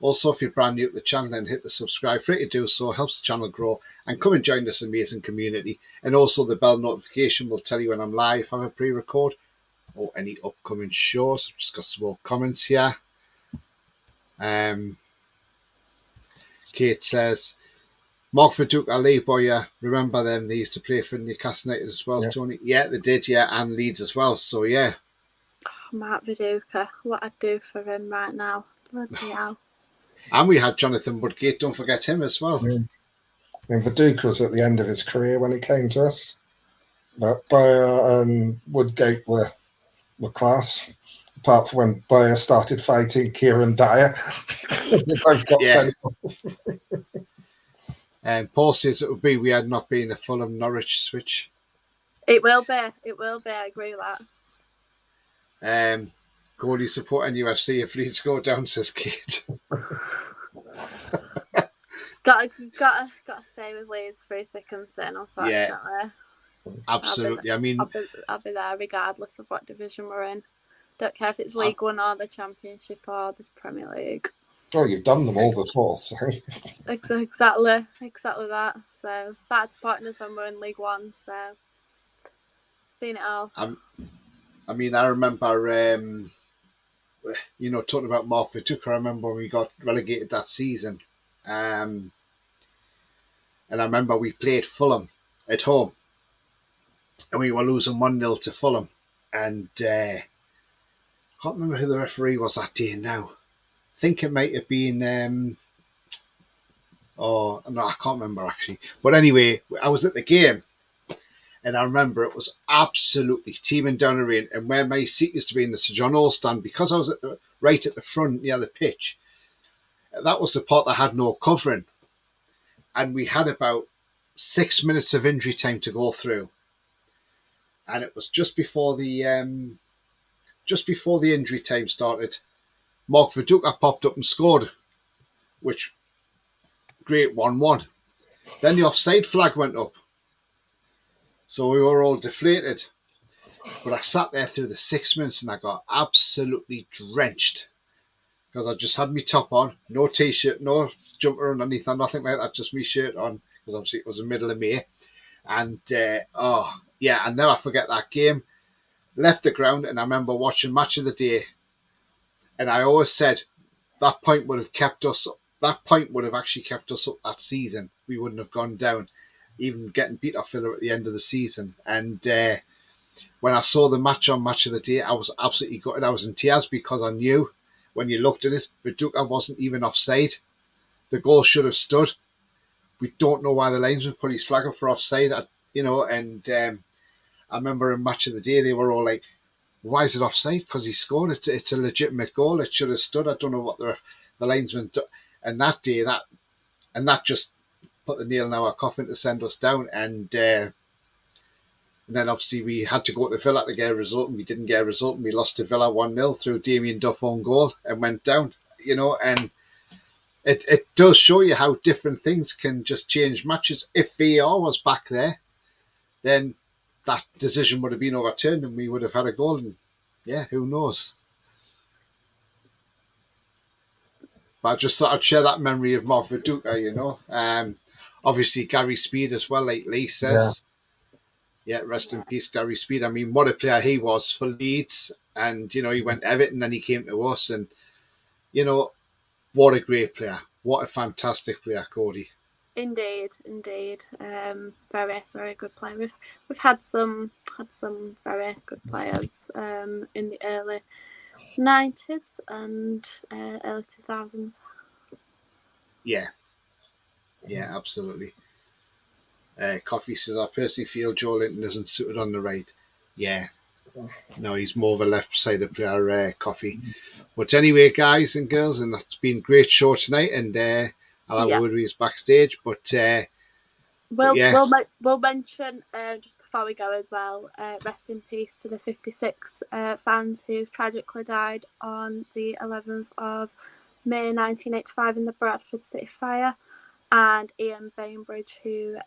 Also, if you're brand new to the channel, then hit the subscribe. Free to do so, helps the channel grow, and come and join this amazing community. And also the bell notification will tell you when I'm live, have a pre-record, or any upcoming shows. I've just got some more comments here. Kate says, Mark Viduka, Ali Boyer, remember them? They used to play for Newcastle United as well, Tony. Yeah, they did, and Leeds as well. So, yeah.
Oh, Mark Viduka, what I'd do for him right now. Bloody hell.
And we had Jonathan Woodgate, don't forget him as well.
And Viduka was at the end of his career when he came to us. But Boyer and Woodgate were class. Apart from when Boyer started fighting Kieran Dyer. They both got sent off.
Paul says it would be we had not been a Fulham Norwich switch.
It will be. I agree with
that. Cody supporting UFC if Leeds go down, says Kate.
gotta stay with Leeds through thick and thin, unfortunately.
Yeah, absolutely.
I'll be there regardless of what division we're in. Don't care if it's League One or the Championship or the Premier League.
Oh, you've done them all before, so.
Exactly that. So started supporting us when we're in League One, so seen it all.
I remember, talking about Mark Viduka, I remember when we got relegated that season. And I remember we played Fulham at home. And we were losing 1-0 to Fulham. And I can't remember who the referee was that day now. I think it might have been, I can't remember actually. But anyway, I was at the game and I remember it was absolutely teeming down the rain. And where my seat used to be in the Sir John Hall stand, because I was right at the front near the pitch, that was the part that had no covering. And we had about 6 minutes of injury time to go through. And it was just before the injury time started. Mark Viduka popped up and scored, which great 1-1. Then the offside flag went up. So we were all deflated. But I sat there through the 6 minutes and I got absolutely drenched because I just had my top on, no t-shirt, no jumper underneath, or nothing like that, just my shirt on because obviously it was the middle of May. And I'll never forget that game. Left the ground and I remember watching Match of the Day. And I always said that point would have actually kept us up that season. We wouldn't have gone down, even getting beat off Villa at the end of the season. And when I saw the match on Match of the Day, I was absolutely gutted. I was in tears because I knew when you looked at it, Viduka wasn't even offside. the goal should have stood. We don't know why the linesman put his flag up for offside, and I remember in Match of the Day, they were all like, why is it offside? Because he scored. It's a legitimate goal. It should have stood. I don't know what the linesman did. And that day, that just put the nail in our coffin to send us down. And then obviously we had to go to Villa to get a result, and we didn't get a result, and we lost to Villa 1-0 through Damien Duff own goal and went down. And it does show you how different things can just change matches. If VAR was back there, then that decision would have been overturned and we would have had a goal. And yeah, who knows? But I just thought I'd share that memory of Mark Viduka, obviously Gary Speed as well, like Lee says. Yeah, rest in peace, Gary Speed. I mean, what a player he was for Leeds. And, he went to Everton, then he came to us. And, what a great player. What a fantastic player, Cody.
Indeed. Very, very good player. We've had some very good players in the early 90s and early 2000s.
Yeah, absolutely. Coffee says, I personally feel Joe Linton isn't suited on the right. Yeah. No, he's more of a left-sided player, Coffee. But anyway, guys and girls, and that's been a great show tonight, and I'll have a word with you backstage. But
we'll mention just before we go as well, rest in peace to the 56 fans who tragically died on the 11th of May 1985 in the Bradford City fire, and Ian Bainbridge, who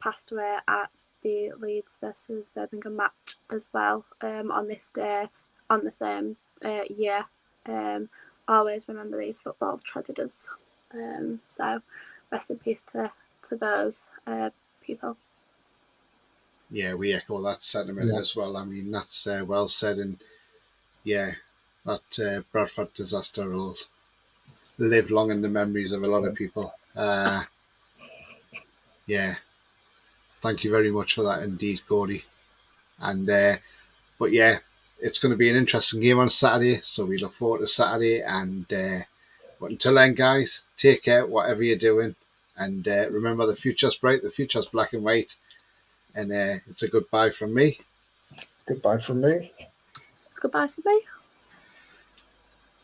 passed away at the Leeds versus Birmingham match as well on this day, on the same year. Always remember these football tragedies. So rest in peace to those people.
Yeah, we echo that sentiment as well. I mean, that's well said. And yeah, that Bradford disaster will live long in the memories of a lot of people. Yeah, thank you very much for that indeed, Cody. And but yeah, it's going to be an interesting game on Saturday, so we look forward to Saturday. And but until then, guys, take care, whatever you're doing, and remember, the future's bright, the future's black and white, and it's a goodbye from me.
It's goodbye from me.
It's goodbye from me.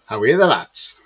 How are you, the lads?